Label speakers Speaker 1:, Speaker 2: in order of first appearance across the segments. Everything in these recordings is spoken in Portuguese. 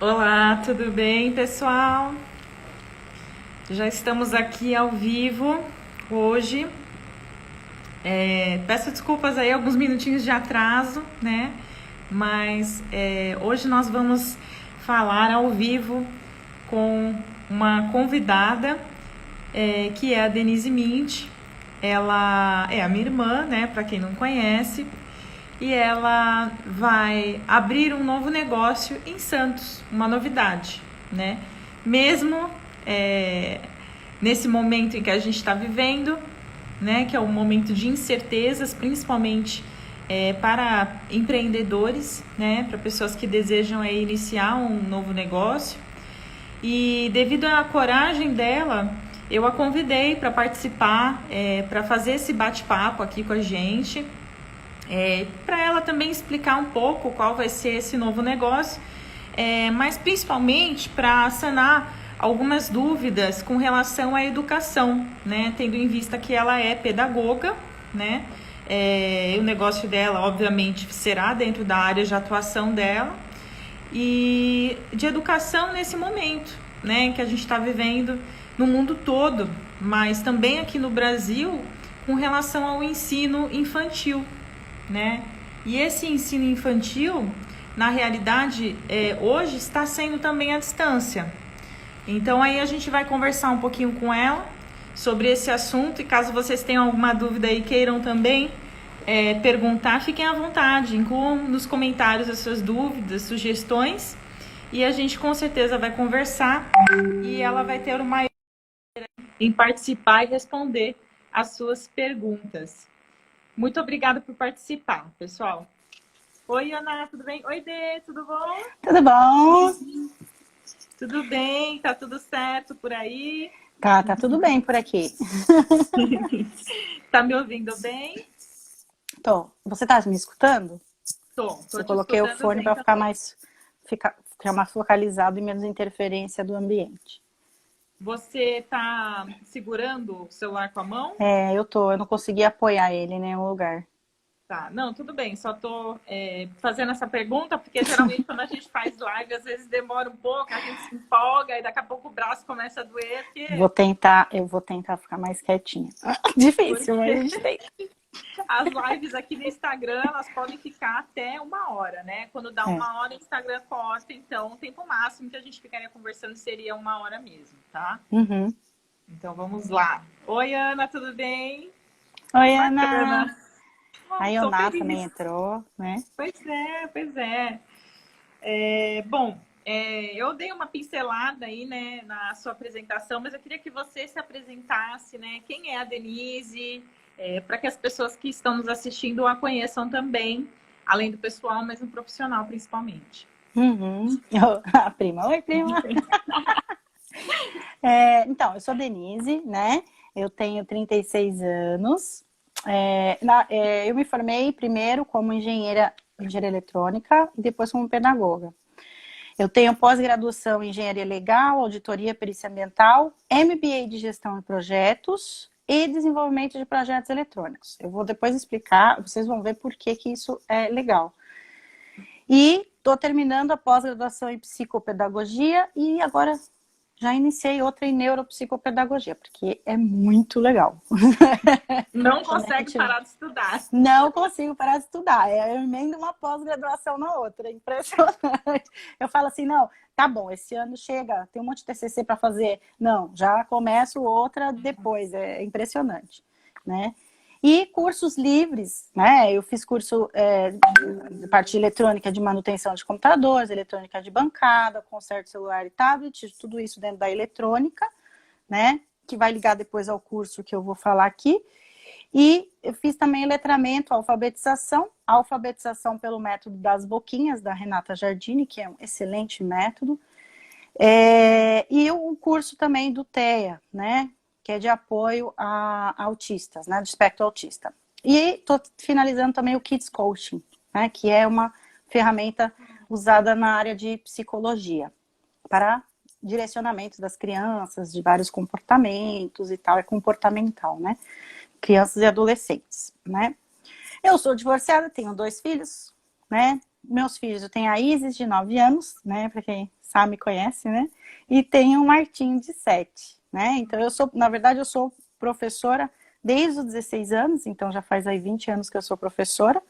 Speaker 1: Olá, tudo bem, pessoal? Já estamos aqui ao vivo hoje. Peço desculpas aí, alguns minutinhos de atraso, né? Mas hoje nós vamos falar ao vivo com uma convidada, que é a Denise Mint. Ela é a minha irmã, né? Para quem não conhece. E ela vai abrir um novo negócio em Santos, uma novidade, né? Mesmo nesse momento em que a gente está vivendo, né? Que é um momento de incertezas, principalmente para empreendedores, né? Para pessoas que desejam iniciar um novo negócio. E devido à coragem dela, eu a convidei para participar, para fazer esse bate-papo aqui com a gente. Para ela também explicar um pouco qual vai ser esse novo negócio, mas principalmente para sanar algumas dúvidas com relação à educação, né? Tendo em vista que ela é pedagoga, né? O negócio dela, obviamente, será dentro da área de atuação dela e de educação nesse momento, né? Que a gente está vivendo no mundo todo, mas também aqui no Brasil, com relação ao ensino infantil, né? E esse ensino infantil, na realidade, hoje está sendo também à distância. Então aí a gente vai conversar um pouquinho com ela sobre esse assunto, e caso vocês tenham alguma dúvida e queiram também perguntar, fiquem à vontade, incluam nos comentários as suas dúvidas, sugestões, e a gente com certeza vai conversar e ela vai ter uma em participar e responder as suas perguntas. Muito obrigada por participar, pessoal. Oi, Ana, tudo bem? Oi, Dê, tudo bom?
Speaker 2: Tudo bom?
Speaker 1: Tudo bem, tá tudo certo por aí?
Speaker 2: Tá tudo bem por aqui.
Speaker 1: Tá me ouvindo bem?
Speaker 2: Tô. Você tá me escutando?
Speaker 1: Tô
Speaker 2: Eu
Speaker 1: te
Speaker 2: coloquei o
Speaker 1: escutando
Speaker 2: fone
Speaker 1: bem
Speaker 2: para ficar
Speaker 1: também.
Speaker 2: mais focalizado e menos interferência do ambiente.
Speaker 1: Você tá segurando o celular com a mão?
Speaker 2: Eu não consegui apoiar ele em nenhum lugar.
Speaker 1: Tá, não, tudo bem, só tô fazendo essa pergunta, porque geralmente quando a gente faz live, às vezes demora um pouco, a gente se empolga e daqui a pouco o braço começa a doer,
Speaker 2: Eu vou tentar ficar mais quietinha. Difícil, mas a
Speaker 1: porque
Speaker 2: gente tenta.
Speaker 1: as lives aqui no Instagram, elas podem ficar até 1 hora, né? Quando dá
Speaker 2: É.
Speaker 1: 1 hora, o Instagram corta. Então, o tempo máximo que a gente ficaria conversando seria 1 hora mesmo, tá?
Speaker 2: Uhum.
Speaker 1: Então, vamos lá. Oi, Ana, tudo bem?
Speaker 2: Oi, Ana.
Speaker 1: Bacana.
Speaker 2: A
Speaker 1: Tô
Speaker 2: Ioná também
Speaker 1: feliz.
Speaker 2: entrou, né?
Speaker 1: Pois é, pois é. Bom, eu dei uma pincelada aí, né, na sua apresentação, mas eu queria que você se apresentasse, né? Quem é a Denise? Para que as pessoas que estão nos assistindo a conheçam também, além do pessoal, mas no profissional principalmente.
Speaker 2: Uhum. A prima. Oi, prima. Então, eu sou Denise, né? Eu tenho 36 anos. Eu me formei primeiro como engenheira eletrônica e depois como pedagoga. Eu tenho pós-graduação em engenharia legal, auditoria, perícia ambiental, MBA de gestão de projetos e desenvolvimento de projetos eletrônicos. Eu vou depois explicar, vocês vão ver por que isso é legal. E estou terminando a pós-graduação em psicopedagogia e agora já iniciei outra em neuropsicopedagogia, porque é muito legal.
Speaker 1: Não
Speaker 2: Quando a
Speaker 1: consegue
Speaker 2: gente
Speaker 1: parar de estudar.
Speaker 2: não consigo parar de estudar, eu emendo uma pós-graduação na outra, é impressionante. Eu falo assim, não, tá bom, esse ano chega, tem um monte de TCC para fazer, não, já começo outra depois, é impressionante, né? E cursos livres, né? Eu fiz curso de parte de eletrônica de manutenção de computadores, eletrônica de bancada, conserto celular e tablet, tudo isso dentro da eletrônica, né? Que vai ligar depois ao curso que eu vou falar aqui. E eu fiz também letramento, alfabetização pelo método das boquinhas, da Renata Giardini, que é um excelente método. E o curso também do TEA, né? Que é de apoio a autistas, né? Do espectro autista. E estou finalizando também o Kids Coaching, né? Que é uma ferramenta usada na área de psicologia para direcionamento das crianças, de vários comportamentos e tal, é comportamental, né? Crianças e adolescentes, né? Eu sou divorciada, tenho 2 filhos, né? meus filhos, eu tenho a Isis, de 9 anos, né? Para quem sabe, conhece, né? E tenho o Martim, de 7, né? Então, na verdade, eu sou professora desde os 16 anos, então já faz aí 20 anos que eu sou professora,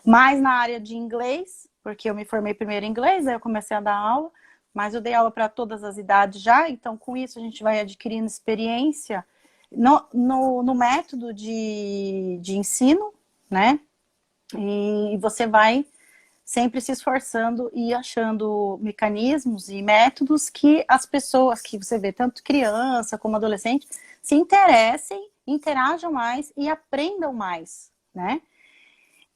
Speaker 2: mais na área de inglês, porque eu me formei primeiro em inglês, aí eu comecei a dar aula, mas eu dei aula para todas as idades já, então com isso a gente vai adquirindo experiência no método de ensino, né? E você vai sempre se esforçando e achando mecanismos e métodos que as pessoas, que você vê, tanto criança como adolescente, se interessem, interajam mais e aprendam mais, né?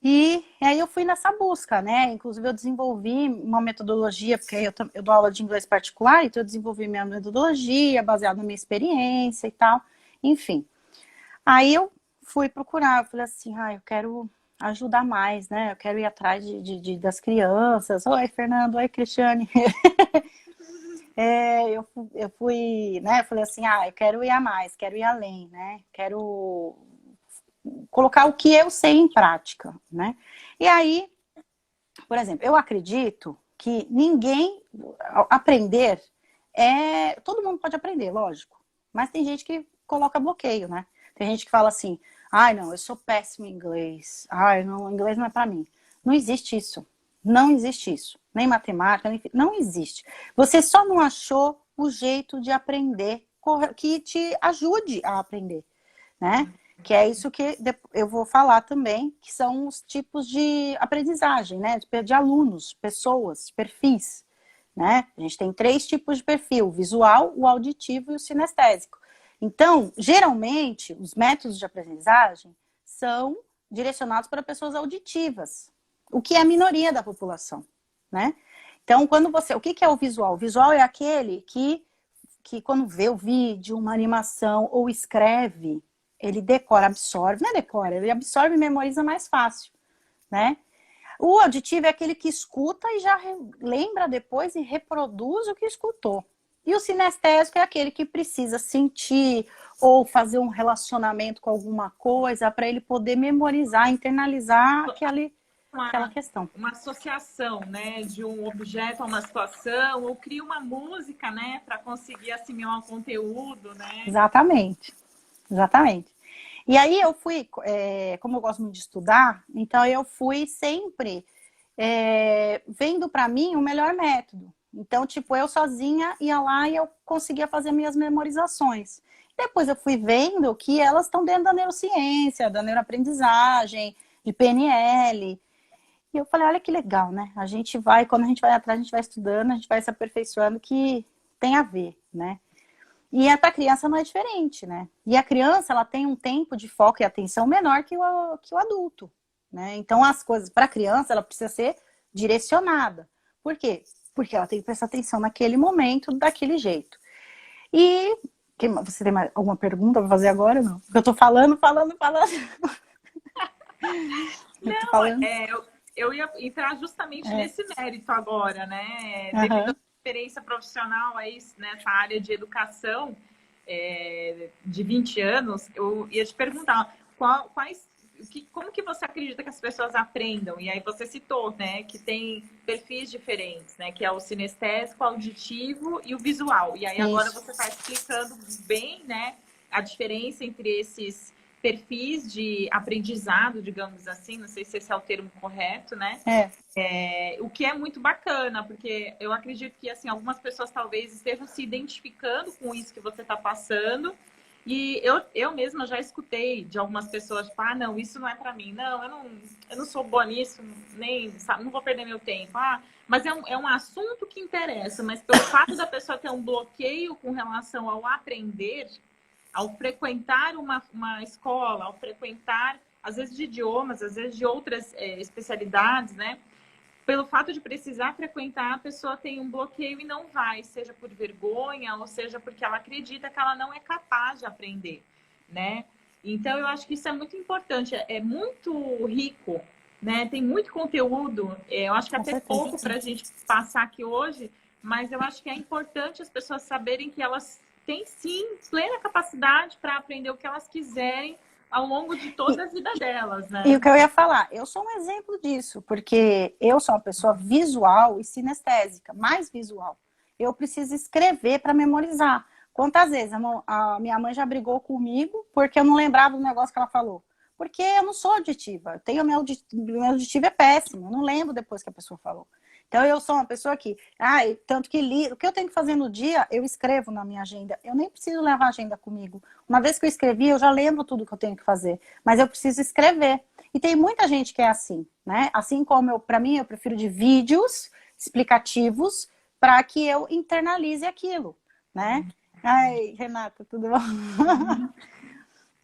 Speaker 2: E aí eu fui nessa busca, né? Inclusive eu desenvolvi uma metodologia, porque eu dou aula de inglês particular, então eu desenvolvi minha metodologia baseada na minha experiência e tal, enfim. Aí eu fui procurar, eu falei assim, eu quero ajudar mais, né? Eu quero ir atrás das crianças. Oi, Fernando, oi, Cristiane. Eu fui, né? Eu falei assim, eu quero ir a mais, quero ir além, né? Quero colocar o que eu sei em prática, né? E aí, por exemplo, eu acredito que aprender todo mundo pode aprender, lógico, mas tem gente que coloca bloqueio, né? Tem gente que fala assim, não, eu sou péssimo em inglês, não, inglês não é para mim. Não existe isso, não existe isso, nem matemática, não existe. Você só não achou o jeito de aprender que te ajude a aprender, né? Que é isso que eu vou falar também, que são os tipos de aprendizagem, né? De alunos, pessoas, perfis, né? A gente tem 3 tipos de perfil: o visual, o auditivo e o sinestésico. Então, geralmente, os métodos de aprendizagem são direcionados para pessoas auditivas, o que é a minoria da população, né? Então, o que é o visual? O visual é aquele que quando vê o vídeo, uma animação ou escreve, ele decora, absorve, não é decora, ele absorve e memoriza mais fácil, né? O auditivo é aquele que escuta e já lembra depois e reproduz o que escutou. E o sinestésico é aquele que precisa sentir ou fazer um relacionamento com alguma coisa para ele poder memorizar, internalizar aquela questão.
Speaker 1: Uma associação, né, de um objeto a uma situação, ou cria uma música, né, para conseguir assimilar o conteúdo, né?
Speaker 2: Exatamente. Exatamente. E aí eu fui, como eu gosto muito de estudar, então eu fui sempre vendo para mim o melhor método. Então, tipo, eu sozinha ia lá e eu conseguia fazer minhas memorizações. Depois eu fui vendo que elas estão dentro da neurociência, da neuroaprendizagem, de PNL. E eu falei, olha que legal, né? Quando a gente vai atrás, a gente vai estudando, a gente vai se aperfeiçoando, que tem a ver, né? E para a criança não é diferente, né? E a criança, ela tem um tempo de foco e atenção menor que o adulto, né? Então, as coisas, para a criança, ela precisa ser direcionada. Por quê? Porque ela tem que prestar atenção naquele momento, daquele jeito. E você tem mais alguma pergunta para fazer agora? Não? Porque eu tô falando.
Speaker 1: Eu ia entrar justamente nesse mérito agora, né?
Speaker 2: Uhum.
Speaker 1: Devido à experiência profissional aí nessa área de educação de 20 anos, eu ia te perguntar como que você acredita que as pessoas aprendam? E aí você citou, né, que tem perfis diferentes, né, que é o sinestésico, o auditivo e o visual. E aí agora você está explicando bem, né, a diferença entre esses perfis de aprendizado, digamos assim, não sei se esse é o termo correto, né? O que é muito bacana, porque eu acredito que assim, algumas pessoas talvez estejam se identificando com isso que você está passando. E eu mesma já escutei de algumas pessoas, tipo, não, isso não é para mim. Não, eu não sou boa nisso, nem, sabe, não vou perder meu tempo. Mas é um assunto que interessa, mas pelo fato da pessoa ter um bloqueio com relação ao aprender, ao frequentar uma escola, ao frequentar, às vezes, de idiomas, às vezes de outras especialidades, né? Pelo fato de precisar frequentar, a pessoa tem um bloqueio e não vai, seja por vergonha, ou seja porque ela acredita que ela não é capaz de aprender, né? Então, eu acho que isso é muito importante, é muito rico, né? Tem muito conteúdo, eu acho que até pouco para a gente passar aqui hoje, mas eu acho que é importante as pessoas saberem que elas têm, sim, plena capacidade para aprender o que elas quiserem, ao longo de toda a vida delas, né?
Speaker 2: E o que eu ia falar, eu sou um exemplo disso, porque eu sou uma pessoa visual e sinestésica, mais visual. Eu preciso escrever para memorizar. Quantas vezes a minha mãe já brigou comigo porque eu não lembrava do negócio que ela falou? Porque eu não sou auditiva. Eu tenho meu auditivo é péssimo. Eu não lembro depois que a pessoa falou. Então eu sou uma pessoa que, tanto que o que eu tenho que fazer no dia, eu escrevo na minha agenda. Eu nem preciso levar a agenda comigo. Uma vez que eu escrevi, eu já lembro tudo que eu tenho que fazer. Mas eu preciso escrever. E tem muita gente que é assim, né? Assim como para mim, eu prefiro de vídeos explicativos para que eu internalize aquilo, né? Ai, Renata, tudo bom?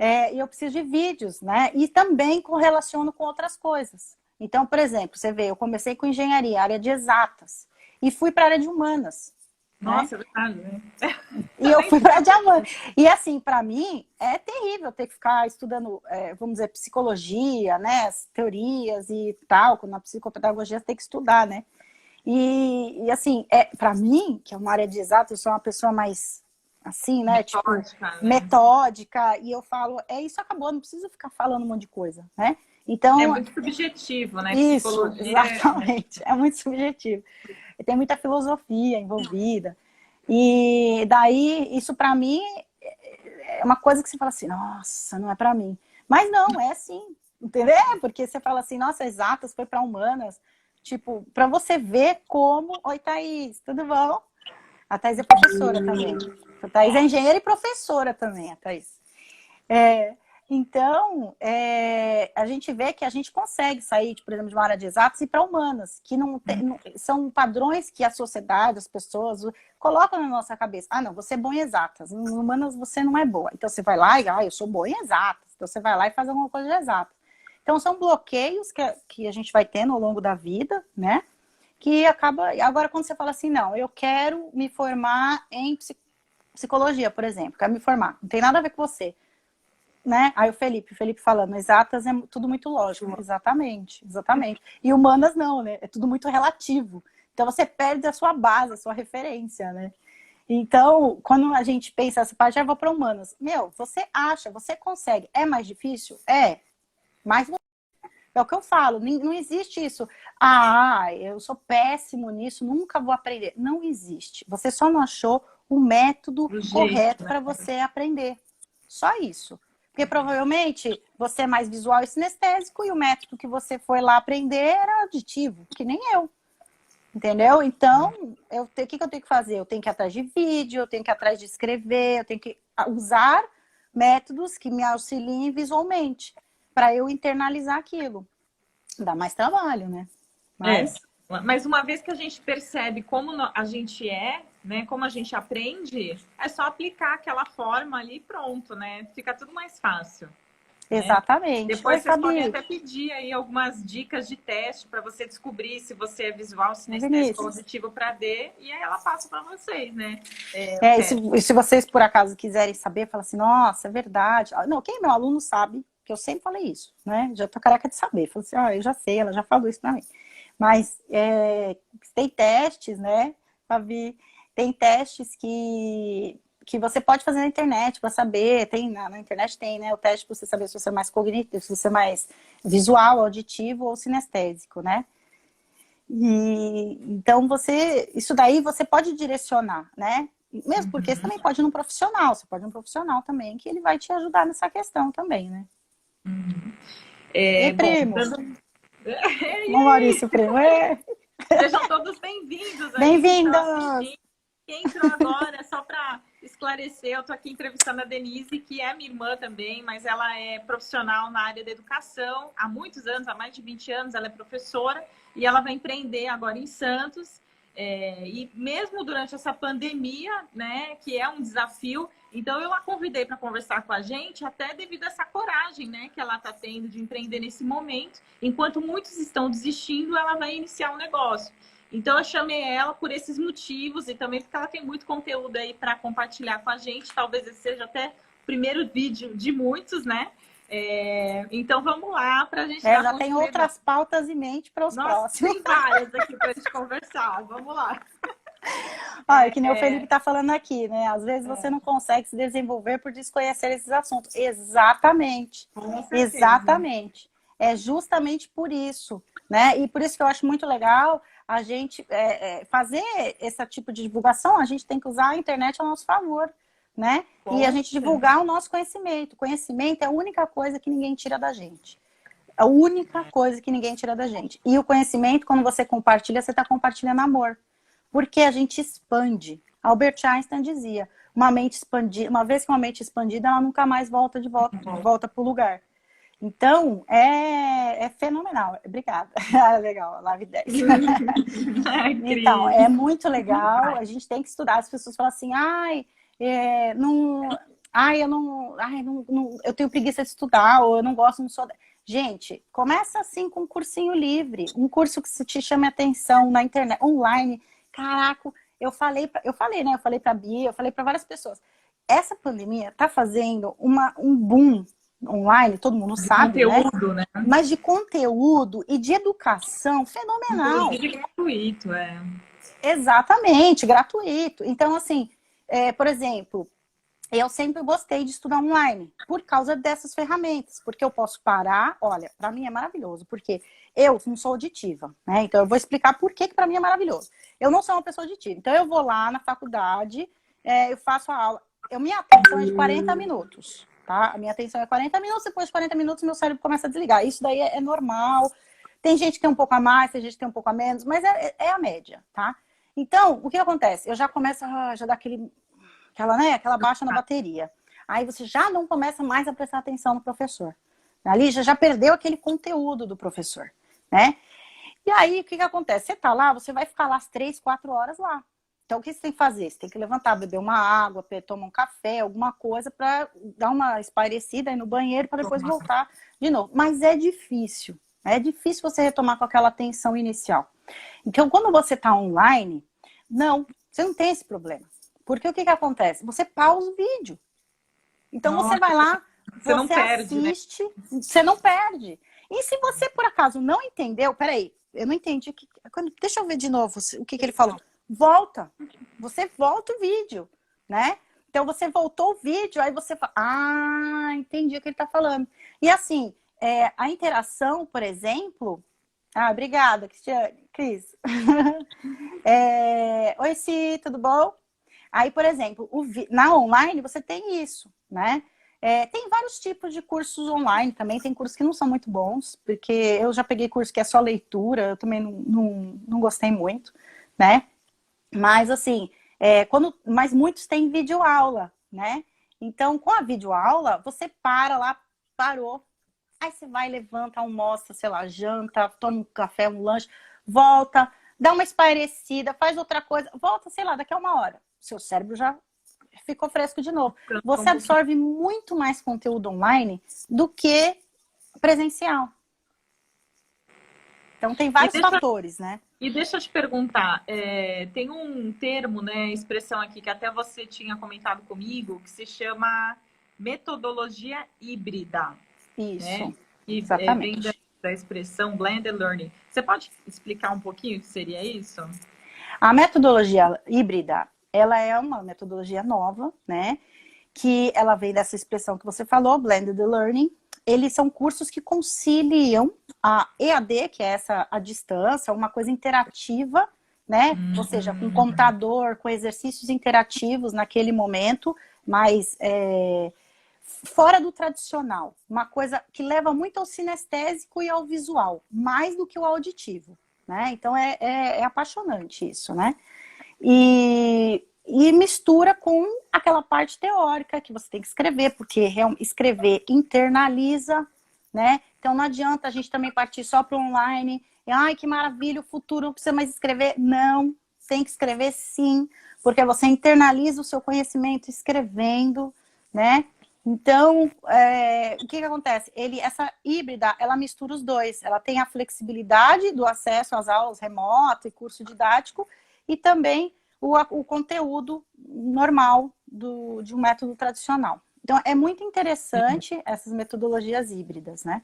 Speaker 2: E eu preciso de vídeos, né? E também correlaciono com outras coisas. Então, por exemplo, você vê, eu comecei com engenharia, área de exatas, e fui para a área de humanas.
Speaker 1: Nossa,
Speaker 2: né?
Speaker 1: É verdade, né?
Speaker 2: E eu fui para a área de humanas. E assim, para mim, é terrível ter que ficar estudando, vamos dizer, psicologia, né? As teorias e tal, na psicopedagogia você tem que estudar, né? E assim, para mim, que é uma área de exatas, eu sou uma pessoa mais assim, né?
Speaker 1: Metódica, né?
Speaker 2: Metódica, e eu falo, isso acabou, não preciso ficar falando um monte de coisa, né? Então,
Speaker 1: é muito subjetivo, né?
Speaker 2: Isso,
Speaker 1: Psicologia
Speaker 2: exatamente, é muito subjetivo. Tem muita filosofia envolvida. E daí, isso para mim é uma coisa que você fala assim, nossa, não é para mim. Mas não, é assim, entendeu? Porque você fala assim, nossa, exatas foi para humanas. Tipo, para você ver como... Oi, Thaís, tudo bom? A Thaís é professora também. A Thaís é engenheira e professora também, a Thaís. Então, a gente vê que a gente consegue sair, por exemplo, de uma área de exatas e para humanas, que são padrões que a sociedade, as pessoas colocam na nossa cabeça. Ah, não, você é bom em exatas, em humanas você não é boa. Então você vai lá e, eu sou boa em exatas. Então você vai lá e faz alguma coisa de exata. Então são bloqueios que a gente vai tendo ao longo da vida, né? Que acaba... Agora, quando você fala assim, não, eu quero me formar em psicologia, por exemplo, quero me formar, não tem nada a ver com você. Né? Aí o Felipe falando, exatas é tudo muito lógico. Exatamente, exatamente. E humanas não, né? É tudo muito relativo. Então você perde a sua base, a sua referência, né? Então, quando a gente pensa essa parte, eu vou para humanas. Você acha, você consegue. É mais difícil? Mas é o que eu falo, não existe isso. Eu sou péssimo nisso, nunca vou aprender. Não existe. Você só não achou o método correto para você aprender. Só isso. Porque provavelmente você é mais visual e sinestésico e o método que você foi lá aprender era auditivo, que nem eu. Entendeu? Então, o que eu tenho que fazer? Eu tenho que ir atrás de vídeo, eu tenho que ir atrás de escrever, eu tenho que usar métodos que me auxiliem visualmente para eu internalizar aquilo. Dá mais trabalho, né?
Speaker 1: Mas uma vez que a gente percebe como a gente né? Como a gente aprende, é só aplicar aquela forma ali e pronto, né? Fica tudo mais fácil.
Speaker 2: Exatamente.
Speaker 1: Né? Depois vocês podem até pedir aí algumas dicas de teste para você descobrir se você é visual, sinestésico ou auditivo para D, e aí ela passa para vocês, né?
Speaker 2: E se vocês por acaso quiserem saber, fala assim, nossa, é verdade. Não, quem é meu aluno sabe, que eu sempre falei isso, né? Já tô careca de saber. Falei assim, eu já sei, ela já falou isso para mim. Mas tem testes, né, Fabi? Tem testes que você pode fazer na internet para saber. Na internet tem, né? O teste para você saber se você é mais cognitivo, se você é mais visual, auditivo ou sinestésico, né? Então isso daí você pode direcionar, né? Mesmo porque você também pode ir num profissional. Você pode ir num profissional também, que ele vai te ajudar nessa questão também, né? Primo. Maurício, primo.
Speaker 1: Sejam todos bem-vindos.
Speaker 2: Bem-vindos!
Speaker 1: Quem entrou agora, só para esclarecer, eu estou aqui entrevistando a Denise, que é minha irmã também, mas ela é profissional na área da educação há muitos anos, há mais de 20 anos, ela é professora e ela vai empreender agora em Santos. E mesmo durante essa pandemia, né, que é um desafio, então eu a convidei para conversar com a gente, até devido a essa coragem, né, que ela está tendo de empreender nesse momento. Enquanto muitos estão desistindo, ela vai iniciar um negócio. Então eu chamei ela por esses motivos e também porque ela tem muito conteúdo aí para compartilhar com a gente. Talvez esse seja até o primeiro vídeo de muitos, né? Então vamos lá para a gente...
Speaker 2: já tem outras pautas em mente para os próximos.
Speaker 1: Tem várias aqui para a gente conversar. Vamos lá.
Speaker 2: Olha, que nem o Felipe está falando aqui, né? Às vezes você não consegue se desenvolver por desconhecer esses assuntos. Exatamente.
Speaker 1: Com certeza.
Speaker 2: Exatamente. É justamente por isso, né? E por isso que eu acho muito legal a gente fazer esse tipo de divulgação, a gente tem que usar a internet a nosso favor, né? E a
Speaker 1: Com
Speaker 2: gente
Speaker 1: certeza.
Speaker 2: divulgar o nosso conhecimento. Conhecimento é a única coisa que ninguém tira da gente. A única coisa que ninguém tira da gente. E o conhecimento, quando você compartilha, você está compartilhando amor. Porque a gente expande. Albert Einstein dizia, uma mente expandida, uma vez que uma mente expandida, ela nunca mais volta para o lugar. Então, é fenomenal. Obrigada. Legal, live 10.
Speaker 1: Ai,
Speaker 2: Então,
Speaker 1: Cris.
Speaker 2: é muito legal. A gente tem que estudar. As pessoas falam assim, eu tenho preguiça de estudar, ou eu não gosto, não sou. Gente, começa assim com um cursinho livre, um curso que te chame atenção na internet, online. Caraca, eu falei, né? Eu falei para Bia, eu falei para várias pessoas. Essa pandemia tá fazendo um boom online, todo mundo
Speaker 1: De
Speaker 2: sabe, né?
Speaker 1: conteúdo, né?
Speaker 2: Mas de conteúdo e de educação fenomenal.
Speaker 1: Inclusive gratuito, é.
Speaker 2: Exatamente, gratuito. Então, assim, por exemplo, eu sempre gostei de estudar online por causa dessas ferramentas, porque eu posso parar. Olha, para mim é maravilhoso, porque eu não sou auditiva, né? Então eu vou explicar por que para mim é maravilhoso. Eu não sou uma pessoa auditiva, então eu vou lá na faculdade, eu faço a aula. Minha atenção é de 40 minutos, tá? A minha atenção é 40 minutos, depois de 40 minutos meu cérebro começa a desligar. Isso daí é normal. Tem gente que tem um pouco a mais, tem gente que tem um pouco a menos, mas é a média, tá? Então, o que acontece? Eu já começo, já dá aquela baixa na bateria. Aí você já não começa mais a prestar atenção no professor. Ali já perdeu aquele conteúdo do professor, né? E aí, o que acontece? Você tá lá, você vai ficar lá as 3, 4 horas lá. Então, o que você tem que fazer? Você tem que levantar, beber uma água, tomar um café, alguma coisa para dar uma espairecida aí no banheiro para depois voltar de novo. Mas é difícil. É difícil você retomar com aquela atenção inicial. Então, quando você está online, você não tem esse problema. Porque o que acontece? Você pausa o vídeo. Então,
Speaker 1: Nossa,
Speaker 2: você vai lá,
Speaker 1: você não perde,
Speaker 2: assiste, né? Você não perde. E se você, por acaso, não entendeu, peraí, eu não entendi. Deixa eu ver de novo o que ele falou. Volta. Você volta o vídeo, né? Então, você voltou o vídeo, aí você fala, entendi o que ele está falando. E assim, a interação, por exemplo... obrigada, Cris. Oi, Si, tudo bom? Aí, por exemplo, na online você tem isso, né? Tem vários tipos de cursos online também. Tem cursos que não são muito bons, porque eu já peguei curso que é só leitura, eu também não gostei muito, né? Mas, assim, mas muitos têm videoaula, né? Então, com a videoaula, você para lá, parou. Aí você vai, levanta, almoça, sei lá, janta, toma um café, um lanche, volta, dá uma espairecida, faz outra coisa, volta, sei lá, daqui a 1 hora. Seu cérebro já ficou fresco de novo. Você absorve muito mais conteúdo online do que presencial. Então tem vários fatores, né?
Speaker 1: E deixa eu te perguntar, tem um termo, né, expressão aqui que até você tinha comentado comigo, que se chama metodologia híbrida.
Speaker 2: Isso,
Speaker 1: né? E
Speaker 2: exatamente.
Speaker 1: vem da expressão blended learning. Você pode explicar um pouquinho o que seria isso?
Speaker 2: A metodologia híbrida, ela é uma metodologia nova, né? Que ela vem dessa expressão que você falou, blended learning. Eles são cursos que conciliam a EAD, que é a distância, uma coisa interativa, né? Ou seja, com computador, com exercícios interativos naquele momento, mas fora do tradicional. Uma coisa que leva muito ao sinestésico e ao visual, mais do que o auditivo, né? Então é apaixonante isso, né? E mistura com aquela parte teórica que você tem que escrever, porque escrever internaliza, né? Então não adianta a gente também partir só para o online. Ai, que maravilha, o futuro não precisa mais escrever. Não, tem que escrever sim, porque você internaliza o seu conhecimento escrevendo, né? Então, o que acontece? Essa híbrida, ela mistura os dois. Ela tem a flexibilidade do acesso às aulas remoto e curso didático, e também o conteúdo normal de um método tradicional. Então, é muito interessante essas metodologias híbridas, né?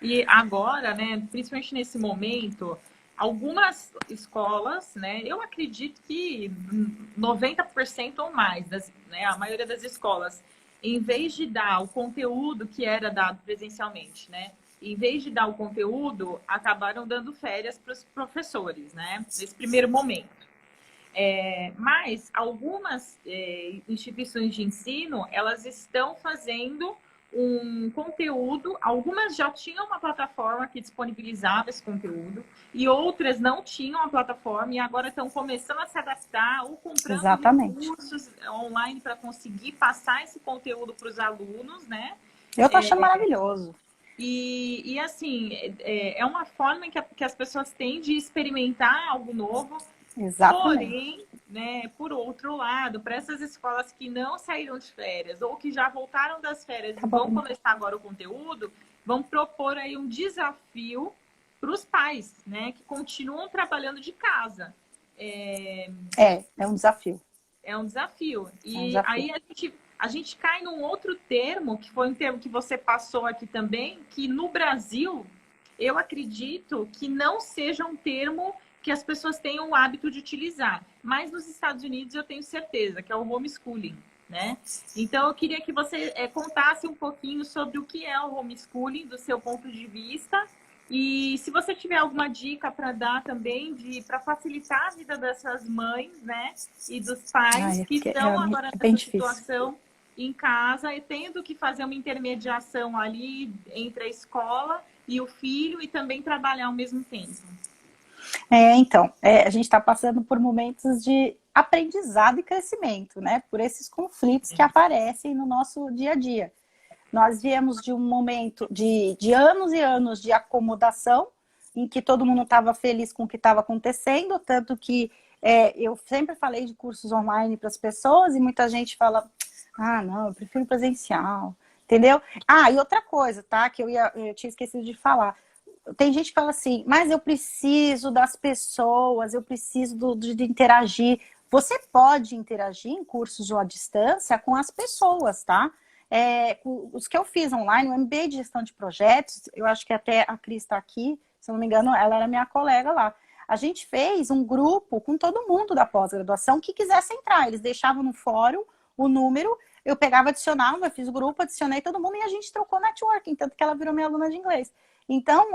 Speaker 1: E agora, né, principalmente nesse momento, algumas escolas, né, eu acredito que 90% ou mais, né, a maioria das escolas, em vez de dar o conteúdo que era dado presencialmente, né, em vez de dar o conteúdo, acabaram dando férias para os professores, né, nesse primeiro momento. Mas algumas instituições de ensino, elas estão fazendo um conteúdo, algumas já tinham uma plataforma que disponibilizava esse conteúdo e outras não tinham a plataforma e agora estão começando a se adaptar ou comprando
Speaker 2: Exatamente.
Speaker 1: recursos online para conseguir passar esse conteúdo para os alunos, né?
Speaker 2: Eu tô achando maravilhoso.
Speaker 1: E assim, é uma forma que as pessoas têm de experimentar algo novo.
Speaker 2: Exatamente.
Speaker 1: Porém, né, por outro lado, para essas escolas que não saíram de férias ou que já voltaram das férias e vão começar agora o conteúdo, vão propor aí um desafio para os pais, né, que continuam trabalhando de casa.
Speaker 2: É um desafio.
Speaker 1: É um desafio. E
Speaker 2: um desafio.
Speaker 1: aí a gente cai num outro termo, que foi um termo que você passou aqui também, que no Brasil, eu acredito que não seja um termo que as pessoas tenham o hábito de utilizar. Mas nos Estados Unidos eu tenho certeza, que é o homeschooling, né? Então eu queria que você contasse um pouquinho sobre o que é o homeschooling, do seu ponto de vista, e se você tiver alguma dica para dar também para facilitar a vida dessas mães, né, e dos pais que estão agora nessa situação em casa e tendo que fazer uma intermediação ali entre a escola e o filho e também trabalhar ao mesmo tempo.
Speaker 2: Então, a gente está passando por momentos de aprendizado e crescimento, né? Por esses conflitos que aparecem no nosso dia a dia. Nós viemos de um momento de anos e anos de acomodação, em que todo mundo estava feliz com o que estava acontecendo, tanto que eu sempre falei de cursos online para as pessoas e muita gente fala, não, eu prefiro presencial, entendeu? E outra coisa, tá, que eu tinha esquecido de falar. Tem gente que fala assim, mas eu preciso das pessoas, eu preciso de interagir. Você pode interagir em cursos ou à distância com as pessoas, tá? Os que eu fiz online, o MBA de gestão de projetos, eu acho que até a Cris está aqui, se eu não me engano, ela era minha colega lá. A gente fez um grupo com todo mundo da pós-graduação que quisesse entrar. Eles deixavam no fórum o número, eu pegava, adicionava, eu fiz o grupo, adicionei todo mundo e a gente trocou networking, tanto que ela virou minha aluna de inglês. Então,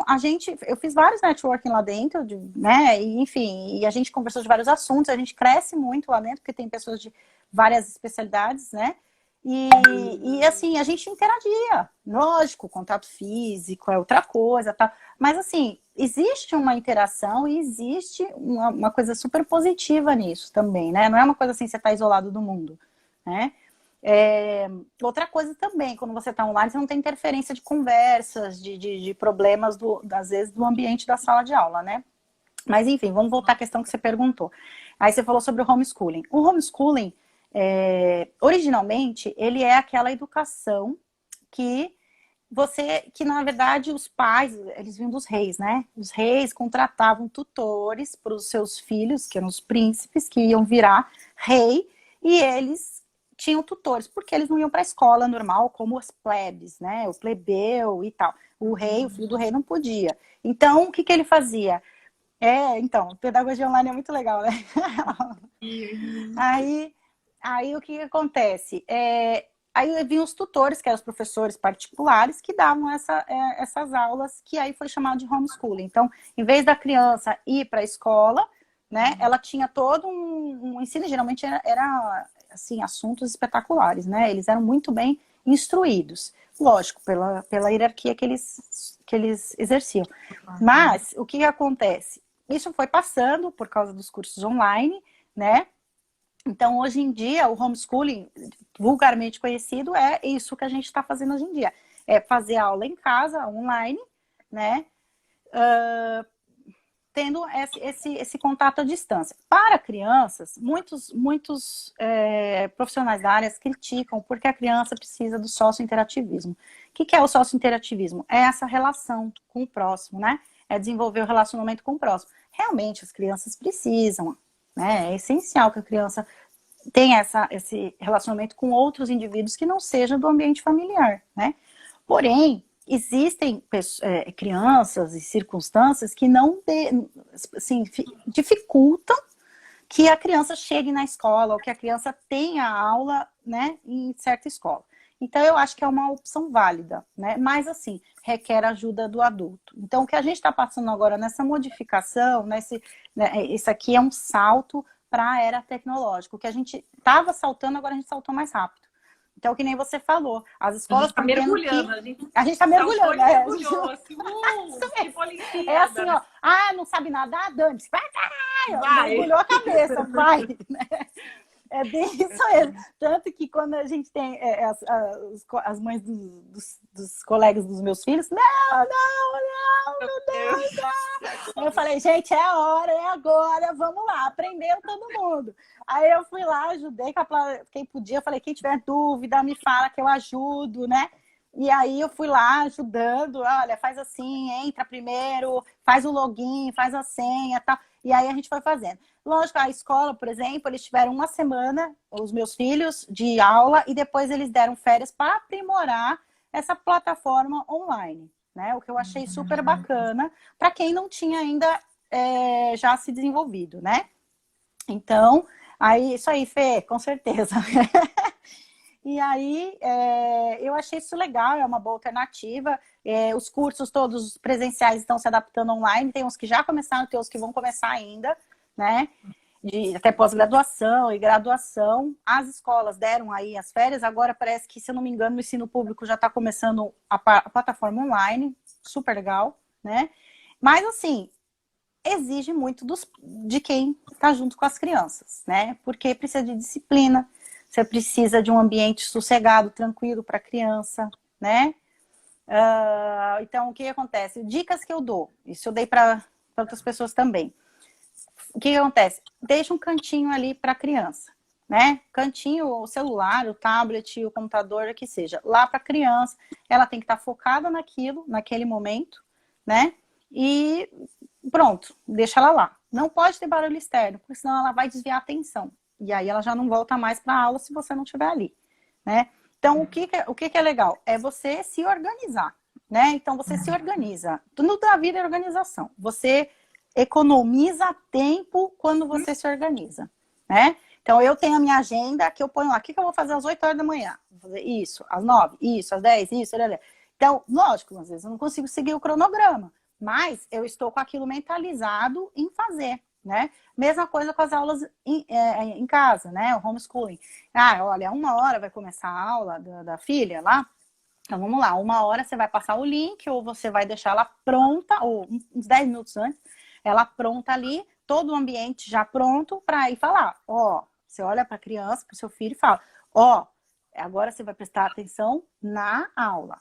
Speaker 2: eu fiz vários networking lá dentro, né? E, enfim, e a gente conversou de vários assuntos, a gente cresce muito lá dentro, porque tem pessoas de várias especialidades, né? E assim, a gente interagia. Lógico, contato físico é outra coisa, tá? Mas assim, existe uma interação e existe uma coisa super positiva nisso também, né? Não é uma coisa assim, você tá isolado do mundo, né? Outra coisa também, quando você está online, você não tem interferência de conversas, de problemas, às vezes, do ambiente da sala de aula, né? Mas, enfim, vamos voltar à questão que você perguntou. Aí você falou sobre o homeschooling. O homeschooling, originalmente, ele é aquela educação que na verdade, os pais, eles vinham dos reis, né? Os reis contratavam tutores para os seus filhos, que eram os príncipes, que iam virar rei, e eles tinham tutores, porque eles não iam para a escola normal, como os plebes, né? O plebeu e tal. O rei, o filho do rei não podia. Então, o que ele fazia? Então, pedagogia online é muito legal, né? Aí o que acontece? Aí vinham os tutores, que eram os professores particulares, que davam essas aulas, que aí foi chamado de homeschooling. Então, em vez da criança ir para a escola, né, ela tinha todo um ensino, geralmente era assim, assuntos espetaculares, né? Eles eram muito bem instruídos. Lógico, pela hierarquia que eles exerciam. Mas, o que acontece? Isso foi passando por causa dos cursos online, né? Então, hoje em dia, o homeschooling, vulgarmente conhecido, é isso que a gente está fazendo hoje em dia. É fazer aula em casa, online, né? Tendo esse contato à distância. Para crianças, muitos profissionais da área criticam porque a criança precisa do sócio-interativismo. O que é o sócio-interativismo? É essa relação com o próximo, né? É desenvolver o relacionamento com o próximo. Realmente, as crianças precisam, né? É essencial que a criança tenha esse relacionamento com outros indivíduos que não sejam do ambiente familiar, né? Porém, existem crianças e circunstâncias que não assim, dificultam que a criança chegue na escola ou que a criança tenha aula, né, em certa escola. Então, eu acho que é uma opção válida, né? Mas, assim, requer ajuda do adulto. Então, o que a gente está passando agora nessa modificação, né, isso aqui é um salto para a era tecnológica. O que a gente estava saltando, agora a gente saltou mais rápido. Então, que nem você falou, as escolas
Speaker 1: estão
Speaker 2: mergulhando,
Speaker 1: a gente
Speaker 2: está mergulhando, né?
Speaker 1: mergulhou, assim, tipo Olimpíada.
Speaker 2: É assim, ó, não sabe nadar, dane-se, vai, caralho, mergulhou a cabeça, vai, né? É bem isso mesmo. Tanto que quando a gente tem as mães dos colegas dos meus filhos, não, meu Deus, não. Eu falei, gente, é a hora, é agora, vamos lá, aprendeu todo mundo. Aí eu fui lá, ajudei, quem podia, eu falei, quem tiver dúvida, me fala que eu ajudo, né? E aí eu fui lá ajudando, olha, faz assim, entra primeiro, faz o login, faz a senha e tal. E aí a gente foi fazendo. Lógico, a escola, por exemplo, eles tiveram uma semana, os meus filhos, de aula, e depois eles deram férias para aprimorar essa plataforma online, né? O que eu achei super bacana, para quem não tinha ainda já se desenvolvido, né? Então, aí, isso aí, Fê, com certeza. E aí, eu achei isso legal, é uma boa alternativa. Os cursos todos presenciais estão se adaptando online, tem uns que já começaram, tem uns que vão começar ainda, né? Até pós-graduação e graduação. As escolas deram aí as férias, agora parece que, se eu não me engano, o ensino público já está começando a plataforma online, super legal, né? Mas, assim, exige muito de quem está junto com as crianças, né? Porque precisa de disciplina, você precisa de um ambiente sossegado, tranquilo para a criança, né? Então, o que acontece? Dicas que eu dou, isso eu dei para outras pessoas também. O que acontece? Deixa um cantinho ali para a criança, né? Cantinho, o celular, o tablet, o computador, o que seja. Lá para a criança, ela tem que estar focada naquilo, naquele momento, né? E pronto, deixa ela lá. Não pode ter barulho externo, porque senão ela vai desviar a atenção. E aí ela já não volta mais para a aula se você não estiver ali, né? Então, o que é legal? É você se organizar, né? Então, você se organiza. Tudo da vida é organização. Você economiza tempo quando você se organiza, né? Então, eu tenho a minha agenda que eu ponho lá. O que eu vou fazer às 8 horas da manhã? Vou fazer isso, às 9, isso, às 10, isso, Então, lógico, às vezes eu não consigo seguir o cronograma, mas eu estou com aquilo mentalizado em fazer, né? Mesma coisa com as aulas em casa, né? O homeschooling. Olha, 1 hora vai começar a aula da filha lá. Então, vamos lá. 1 hora você vai passar o link ou você vai deixar ela pronta, ou uns 10 minutos antes, ela pronta ali, todo o ambiente já pronto para ir falar. Você olha para a criança, para o seu filho e fala, agora você vai prestar atenção na aula,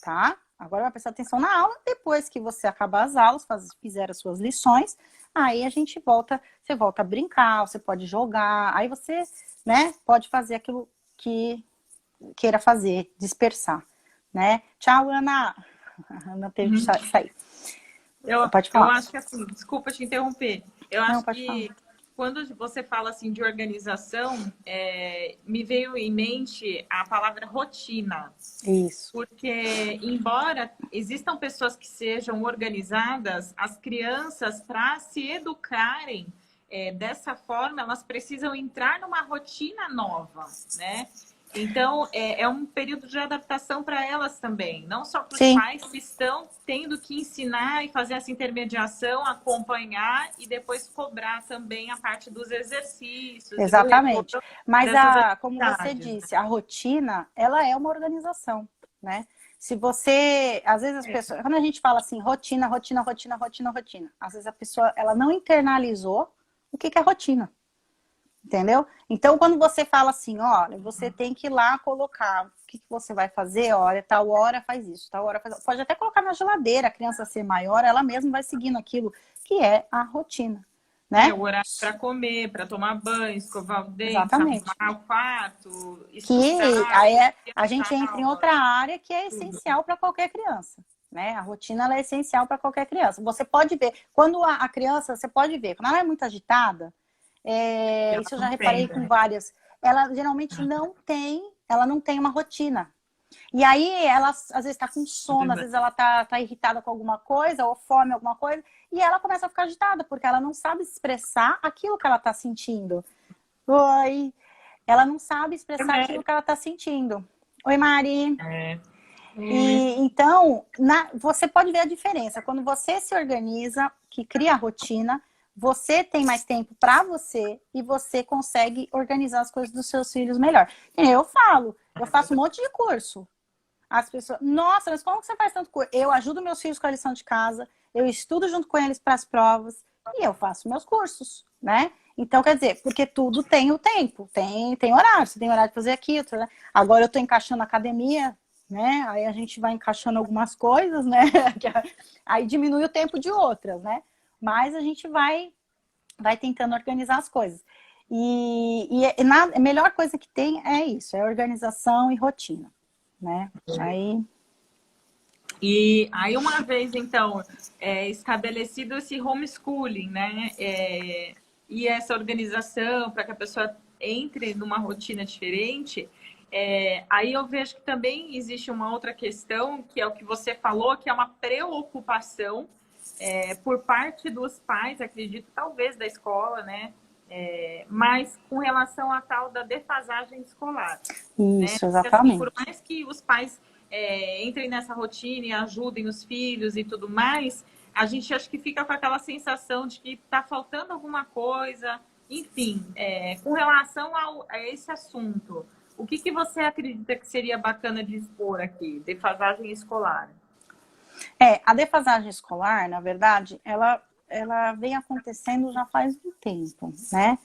Speaker 2: tá? Agora vai prestar atenção na aula, depois que você acabar as aulas, fizer as suas lições, aí a gente você volta a brincar, você pode jogar, aí você, né, pode fazer aquilo que queira fazer, dispersar, né? Tchau, Ana! A Ana teve que sair. Pode falar.
Speaker 1: Eu acho que assim, desculpa te interromper, eu acho que quando você fala assim de organização, me veio em mente a palavra rotina.
Speaker 2: Isso.
Speaker 1: Porque, embora existam pessoas que sejam organizadas, as crianças, para se educarem dessa forma, elas precisam entrar numa rotina nova, né? Então, é um período de adaptação para elas também. Não só para os pais que estão tendo que ensinar e fazer essa intermediação, acompanhar e depois cobrar também a parte dos exercícios.
Speaker 2: Exatamente. Mas, como você disse, a rotina, ela é uma organização, né? Se você... Às vezes as pessoas... Quando a gente fala assim, rotina, às vezes a pessoa, ela não internalizou o que é rotina. Entendeu? Então, quando você fala assim, olha, você tem que ir lá colocar o que você vai fazer, olha, tal hora faz isso, tal hora faz... Pode até colocar na geladeira, a criança ser maior, ela mesma vai seguindo aquilo que é a rotina, né?
Speaker 1: O horário para comer, para tomar banho, escovar o dente,
Speaker 2: exatamente,
Speaker 1: arrumar o quarto,
Speaker 2: estudar. Que aí a gente entra em outra área que é essencial para qualquer criança. Né? A rotina ela é essencial para qualquer criança. Você pode ver, quando a criança, você pode ver, quando ela é muito agitada, isso eu já reparei com várias. Ela geralmente não tem uma rotina. E aí ela às vezes está com sono, às vezes ela tá irritada com alguma coisa, ou fome, alguma coisa, e ela começa a ficar agitada, porque ela não sabe expressar aquilo que ela está sentindo. Oi, ela não sabe expressar aquilo que ela está sentindo. Oi, Mari. E então, você pode ver a diferença. Quando você se organiza, que cria a rotina, você tem mais tempo para você e você consegue organizar as coisas dos seus filhos melhor. Eu faço um monte de curso. As pessoas, nossa, mas como que você faz tanto curso? Eu ajudo meus filhos com a lição de casa, eu estudo junto com eles para as provas e eu faço meus cursos, né? Então, quer dizer, porque tudo tem o tempo, tem horário, você tem horário de fazer aquilo, né? Agora eu tô encaixando a academia, né? Aí a gente vai encaixando algumas coisas, né? Aí diminui o tempo de outras, né? Mas a gente vai tentando organizar as coisas. A melhor coisa que tem é isso, é organização e rotina, né?
Speaker 1: E aí, uma vez, então, estabelecido esse homeschooling, né? E essa organização para que a pessoa entre numa rotina diferente, aí eu vejo que também existe uma outra questão, que é o que você falou, que é uma preocupação por parte dos pais, acredito, talvez da escola, né? Mas com relação à tal da defasagem escolar.
Speaker 2: Isso,
Speaker 1: né?
Speaker 2: exatamente.
Speaker 1: Porque, assim, por mais que os pais entrem nessa rotina e ajudem os filhos e tudo mais, a gente acha que fica com aquela sensação de que está faltando alguma coisa. Enfim, com relação a esse assunto, o que você acredita que seria bacana de expor aqui? Defasagem escolar.
Speaker 2: A defasagem escolar, na verdade, ela vem acontecendo já faz um tempo, né?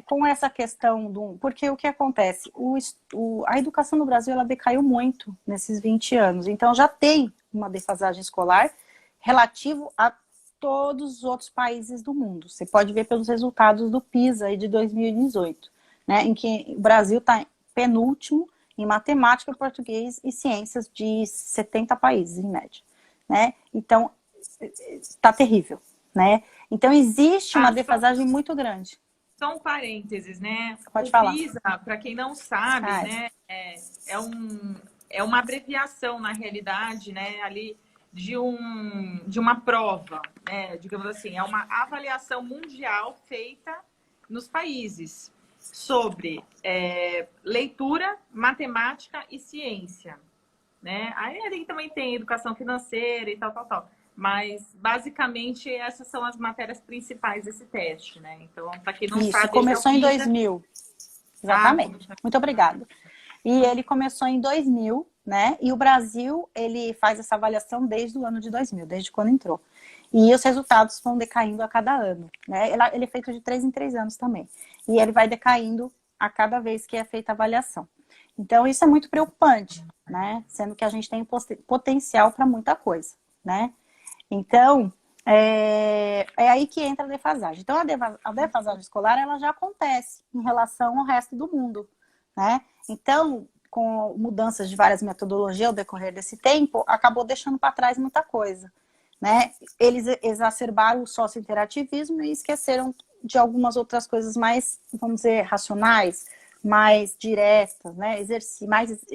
Speaker 2: Com essa questão porque o que acontece? A educação no Brasil, ela decaiu muito nesses 20 anos. Então, já tem uma defasagem escolar relativo a todos os outros países do mundo. Você pode ver pelos resultados do PISA aí de 2018, né? Em que o Brasil está penúltimo em matemática, português e ciências de 70 países, em média, né? Então, está terrível, né? Então, existe uma defasagem muito grande.
Speaker 1: Só um parênteses, né?
Speaker 2: Pode falar.
Speaker 1: PISA, para quem não sabe, né, é uma abreviação, na realidade, né, ali de uma prova, né, digamos assim, é uma avaliação mundial feita nos países sobre leitura, matemática e ciência, né? Aí ali também tem educação financeira e tal. Mas, basicamente, essas são as matérias principais desse teste, né? Então, para quem não sabe...
Speaker 2: Isso, começou em 2000. Exatamente. Muito obrigada. E ele começou em 2000, né? E o Brasil, ele faz essa avaliação desde o ano de 2000, desde quando entrou. E os resultados vão decaindo a cada ano, né? Ele é feito de 3 em 3 anos também. E ele vai decaindo a cada vez que é feita a avaliação. Então, isso é muito preocupante, né? Sendo que a gente tem potencial para muita coisa, né? Então, é aí que entra a defasagem. Então, a defasagem escolar, ela já acontece em relação ao resto do mundo, né? Então, com mudanças de várias metodologias ao decorrer desse tempo, acabou deixando para trás muita coisa, né? Eles exacerbaram o sócio-interativismo e esqueceram de algumas outras coisas mais, vamos dizer, racionais, mais diretas, né?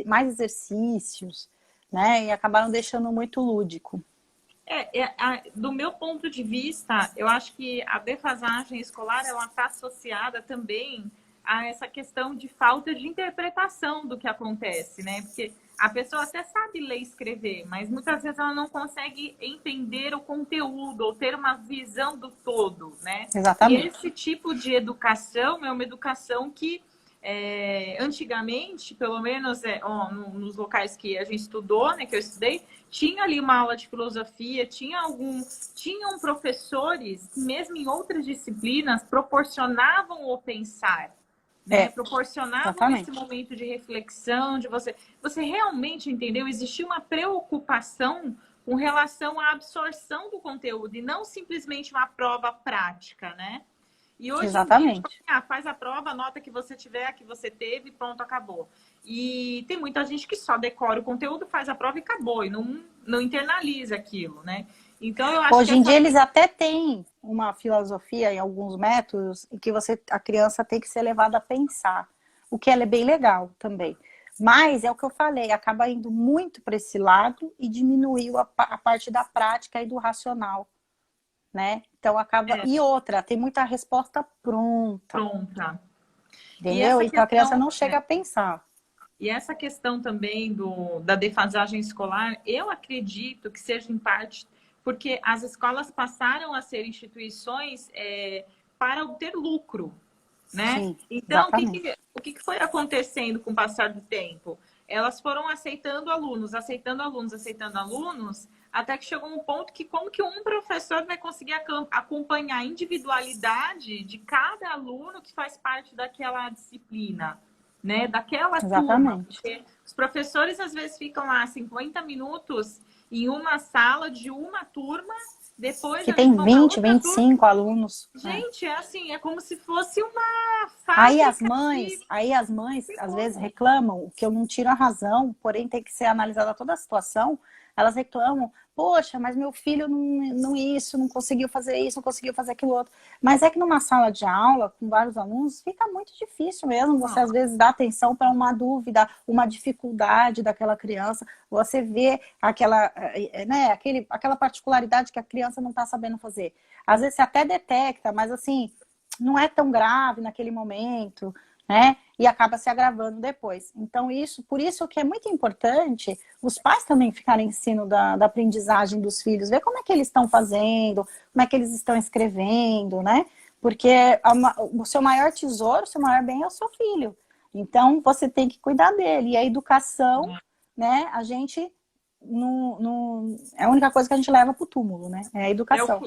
Speaker 2: Mais exercícios, né? E acabaram deixando muito lúdico.
Speaker 1: Do meu ponto de vista, eu acho que a defasagem escolar ela está associada também a essa questão de falta de interpretação do que acontece, né? Porque a pessoa até sabe ler e escrever, mas muitas vezes ela não consegue entender o conteúdo ou ter uma visão do todo, né?
Speaker 2: Exatamente.
Speaker 1: E esse tipo de educação é uma educação que antigamente, pelo menos nos locais que a gente estudou, né, que eu estudei, tinha ali uma aula de filosofia, tinham professores que mesmo em outras disciplinas proporcionavam o pensar, né? Proporcionavam
Speaker 2: exatamente.
Speaker 1: esse momento de reflexão, de você realmente entendeu, existia uma preocupação com relação à absorção do conteúdo e não simplesmente uma prova prática, né? E hoje
Speaker 2: exatamente.
Speaker 1: em dia, faz a prova, anota que você tiver, que você teve, pronto, acabou. E tem muita gente que só decora o conteúdo, faz a prova e acabou, e não internaliza aquilo, né? Então, eu acho
Speaker 2: Hoje em dia eles até têm uma filosofia em alguns métodos em que a criança tem que ser levada a pensar, o que é bem legal também. Mas é o que eu falei, acaba indo muito para esse lado e diminuiu a parte da prática e do racional, né? Então acaba.
Speaker 1: É,
Speaker 2: E outra, tem muita resposta pronta,
Speaker 1: pronta. E
Speaker 2: entendeu?
Speaker 1: essa
Speaker 2: Então a criança
Speaker 1: questão,
Speaker 2: não chega a pensar.
Speaker 1: e essa questão também da defasagem escolar, eu acredito que seja em parte porque as escolas passaram a ser instituições para obter lucro, né?
Speaker 2: Sim,
Speaker 1: Então,
Speaker 2: exatamente.
Speaker 1: o que foi acontecendo com o passar do tempo? Elas foram aceitando alunos, aceitando alunos, aceitando alunos, até que chegou um ponto que como que um professor vai conseguir acompanhar a individualidade de cada aluno que faz parte daquela disciplina, né? Daquela turma.
Speaker 2: Exatamente.
Speaker 1: Porque os professores às vezes ficam lá 50 minutos em uma sala de uma turma, depois
Speaker 2: Que
Speaker 1: eles
Speaker 2: tem
Speaker 1: vão para
Speaker 2: 20,
Speaker 1: outra turma.
Speaker 2: 25 alunos. É.
Speaker 1: Gente, é assim, é como se fosse uma fábrica de
Speaker 2: Aí as mães às vezes reclamam, que eu não tiro a razão, porém tem que ser analisada toda a situação. Elas reclamam, poxa, mas meu filho não conseguiu fazer isso, não conseguiu fazer aquilo outro. Mas é que numa sala de aula, com vários alunos, fica muito difícil mesmo você às vezes dar atenção para uma dúvida, uma dificuldade daquela criança. Você vê aquela particularidade que a criança não está sabendo fazer. Às vezes você até detecta, mas assim, não é tão grave naquele momento, né? E acaba se agravando depois. Então, por isso que é muito importante os pais também ficarem em ensino da aprendizagem dos filhos, ver como é que eles estão fazendo, como é que eles estão escrevendo, né? Porque o seu maior tesouro, o seu maior bem é o seu filho. Então, você tem que cuidar dele. E a educação, né? A gente é a única coisa que a gente leva para o túmulo, né? É a educação.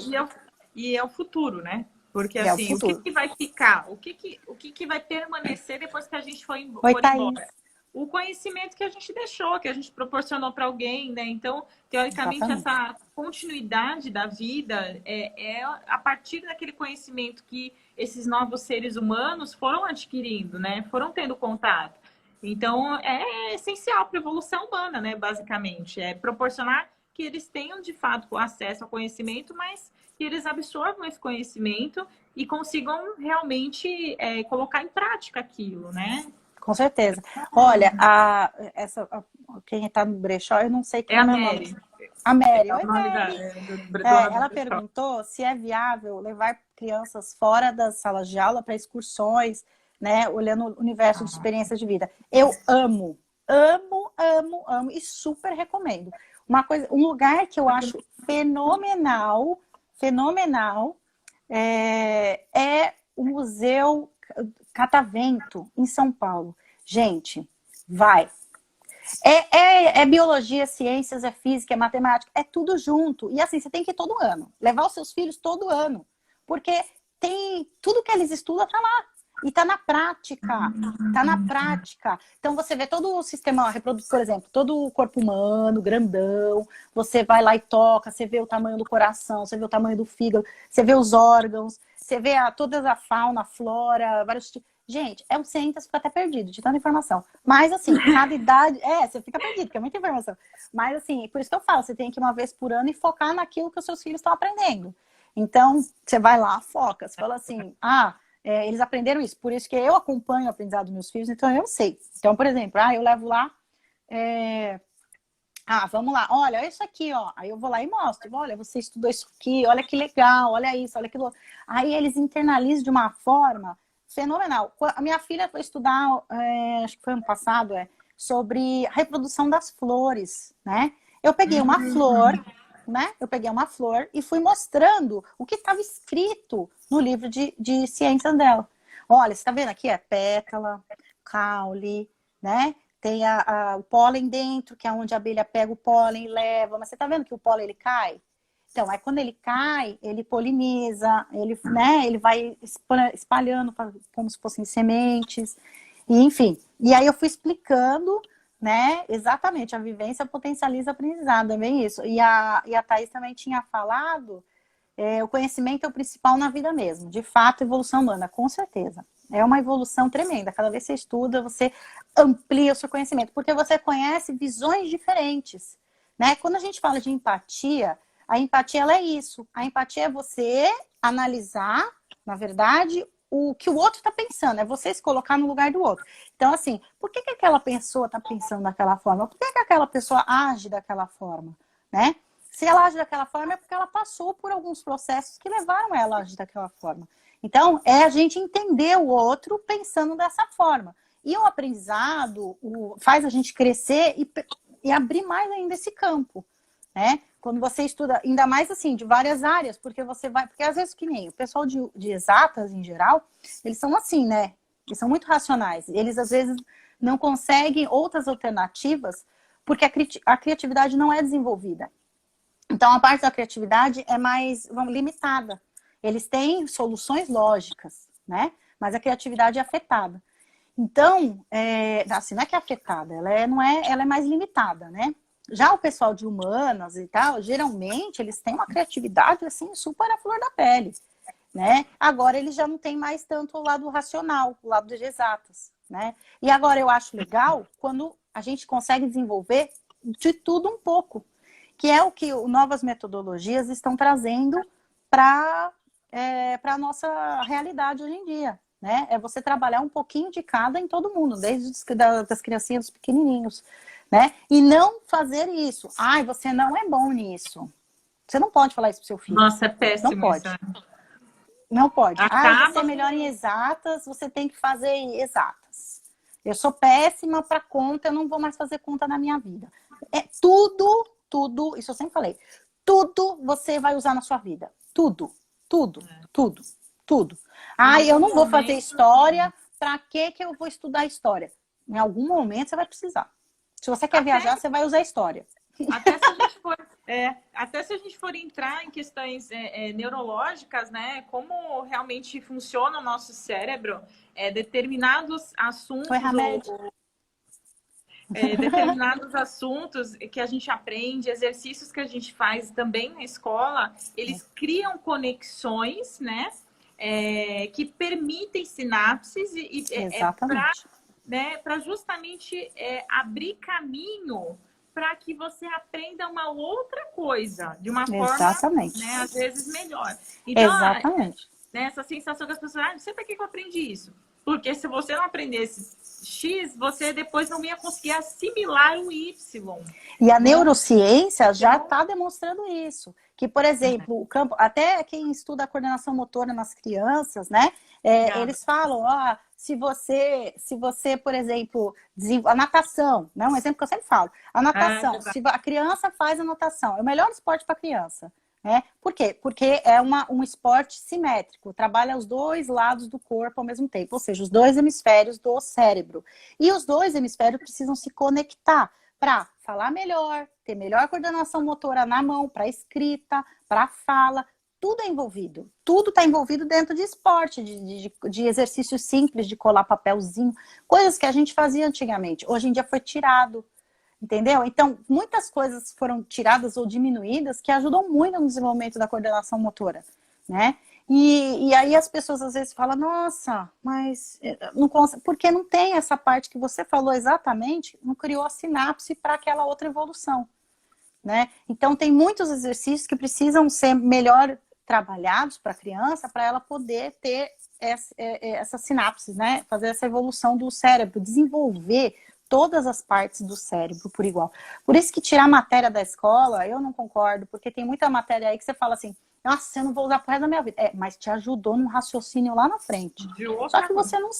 Speaker 1: E é o futuro, né? Porque
Speaker 2: É o
Speaker 1: assim, o que,
Speaker 2: futuro.
Speaker 1: que vai ficar? O que vai permanecer depois que a gente
Speaker 2: Oi,
Speaker 1: for
Speaker 2: Thaís.
Speaker 1: embora? O conhecimento que a gente deixou, que a gente proporcionou para alguém, né? Então, teoricamente,
Speaker 2: Exatamente.
Speaker 1: essa continuidade da vida é a partir daquele conhecimento que esses novos seres humanos foram adquirindo, né? Foram tendo contato. Então, é essencial para a evolução humana, né? Basicamente, é proporcionar que eles tenham de fato acesso ao conhecimento, mas que eles absorvam esse conhecimento e consigam realmente colocar em prática aquilo, né?
Speaker 2: Com certeza. Olha, quem está no brechó, eu não sei
Speaker 1: É
Speaker 2: como
Speaker 1: a
Speaker 2: é o nome.
Speaker 1: Mary.
Speaker 2: A Mary.
Speaker 1: É o
Speaker 2: Oi,
Speaker 1: nome
Speaker 2: Mary.
Speaker 1: dona do
Speaker 2: Ela
Speaker 1: pessoal.
Speaker 2: perguntou se é viável levar crianças fora das salas de aula para excursões, né? Olhando o universo de experiência de vida. Eu amo, amo, amo, amo e super recomendo. Um lugar que eu acho fenomenal, fenomenal, é o Museu Catavento, em São Paulo. Gente, vai. É biologia, ciências, é física, é matemática, é tudo junto. E assim, você tem que ir todo ano. Levar os seus filhos todo ano. Porque tudo que eles estudam tá lá. E tá na prática. Tá na prática. Então você vê todo o sistema reprodutor, por exemplo, todo o corpo humano, grandão. Você vai lá e toca, você vê o tamanho do coração, você vê o tamanho do fígado, você vê os órgãos, você vê toda a fauna, a flora, vários tipos. Gente, você entra, você fica até perdido de tanta informação. Mas, assim, cada idade... você fica perdido, porque é muita informação. Mas, assim, por isso que eu falo, você tem que ir uma vez por ano e focar naquilo que os seus filhos estão aprendendo. Então, você vai lá, foca. Você fala assim, eles aprenderam isso. Por isso que eu acompanho o aprendizado dos meus filhos, então eu sei. Então, por exemplo, eu levo lá... vamos lá. Olha isso aqui, ó. Aí eu vou lá e mostro. Olha, você estudou isso aqui, olha que legal, olha isso, olha aquilo. Aí eles internalizam de uma forma... fenomenal. A minha filha foi estudar, acho que foi ano passado, sobre a reprodução das flores, né? Eu peguei uma flor, né? Eu peguei uma flor e fui mostrando o que estava escrito no livro de ciências dela. Olha, você está vendo aqui? É pétala, caule, né? Tem o pólen dentro, que é onde a abelha pega o pólen e leva. Mas você está vendo que o pólen ele cai? Então, aí quando ele cai, ele poliniza, ele vai espalhando como se fossem sementes, e, enfim. E aí eu fui explicando, né, exatamente, a vivência potencializa a aprendizado, é bem isso. E a Thaís também tinha falado, o conhecimento é o principal na vida mesmo. De fato, evolução humana, com certeza. É uma evolução tremenda. Cada vez que você estuda, você amplia o seu conhecimento, porque você conhece visões diferentes, né? Quando a gente fala de empatia... A empatia, ela é isso. A empatia é você analisar, na verdade, o que o outro está pensando, é você se colocar no lugar do outro. Então, assim, por que aquela pessoa está pensando daquela forma? Por que aquela pessoa age daquela forma, né? Se ela age daquela forma é porque ela passou por alguns processos que levaram ela a agir daquela forma. Então, é a gente entender o outro pensando dessa forma. E o aprendizado faz a gente crescer e abrir mais ainda esse campo, né? Quando você estuda, ainda mais assim, de várias áreas, porque você vai... Porque às vezes que nem o pessoal de exatas, em geral, eles são assim, né? Eles são muito racionais. Eles, às vezes, não conseguem outras alternativas porque a criatividade não é desenvolvida. Então, a parte da criatividade é mais limitada. Eles têm soluções lógicas, né? Mas a criatividade é afetada. Então, assim, não é que é afetada, ela é mais limitada, né? Já o pessoal de humanas e tal, geralmente, eles têm uma criatividade, assim, super à flor da pele, né? Agora, eles já não têm mais tanto o lado racional, o lado de exatas, né? E agora, eu acho legal quando a gente consegue desenvolver de tudo um pouco, que é o que novas metodologias estão trazendo para a nossa realidade hoje em dia, né? É você trabalhar um pouquinho de cada em todo mundo, desde das criancinhas pequenininhos, né? E não fazer isso. Ai, você não é bom nisso. Você não pode falar isso pro seu filho.
Speaker 1: Nossa, é
Speaker 2: Não
Speaker 1: péssimo isso.
Speaker 2: pode. Não pode. Ai, você é
Speaker 1: Acaba
Speaker 2: melhor em exatas, você tem que fazer exatas. Eu sou péssima para conta, eu não vou mais fazer conta na minha vida. É tudo, isso eu sempre falei, tudo você vai usar na sua vida. Tudo. Ai, eu não vou fazer história, para que eu vou estudar história? Em algum momento você vai precisar. Se você quer viajar, você vai usar história.
Speaker 1: Até se a gente for entrar em questões neurológicas, né? Como realmente funciona o nosso cérebro, determinados assuntos determinados assuntos que a gente aprende, exercícios que a gente faz também na escola, eles criam conexões, né? Que permitem sinapses para justamente abrir caminho para que você aprenda uma outra coisa, de uma forma, né, às vezes, melhor. Então, essa sensação que as pessoas, não sei para que eu aprendi isso. Porque se você não aprendesse X, você depois não ia conseguir assimilar o Y.
Speaker 2: E a neurociência já está demonstrando isso. Que, por exemplo, o campo, até quem estuda a coordenação motora nas crianças, né? Eles falam, se você, por exemplo, a natação, né? Um exemplo que eu sempre falo. A natação, se a criança faz a natação, é o melhor esporte para criança. Por quê? Porque é um esporte simétrico, trabalha os dois lados do corpo ao mesmo tempo, ou seja, os dois hemisférios do cérebro. E os dois hemisférios precisam se conectar para falar melhor, ter melhor coordenação motora na mão, para escrita, para fala, tudo é envolvido. Tudo está envolvido dentro de esporte, de exercícios simples, de colar papelzinho, coisas que a gente fazia antigamente. Hoje em dia foi tirado. Entendeu? Então, muitas coisas foram tiradas ou diminuídas que ajudam muito no desenvolvimento da coordenação motora, né? E aí as pessoas às vezes falam, nossa, mas não porque não tem essa parte que você falou exatamente, não criou a sinapse para aquela outra evolução, né? Então, tem muitos exercícios que precisam ser melhor trabalhados para a criança, para ela poder ter essa sinapse, né? Fazer essa evolução do cérebro, desenvolver todas as partes do cérebro por igual. Por isso que tirar matéria da escola, eu não concordo, porque tem muita matéria aí que você fala assim, nossa, eu não vou usar pro resto da minha vida. Mas te ajudou no raciocínio lá na frente. Só que você não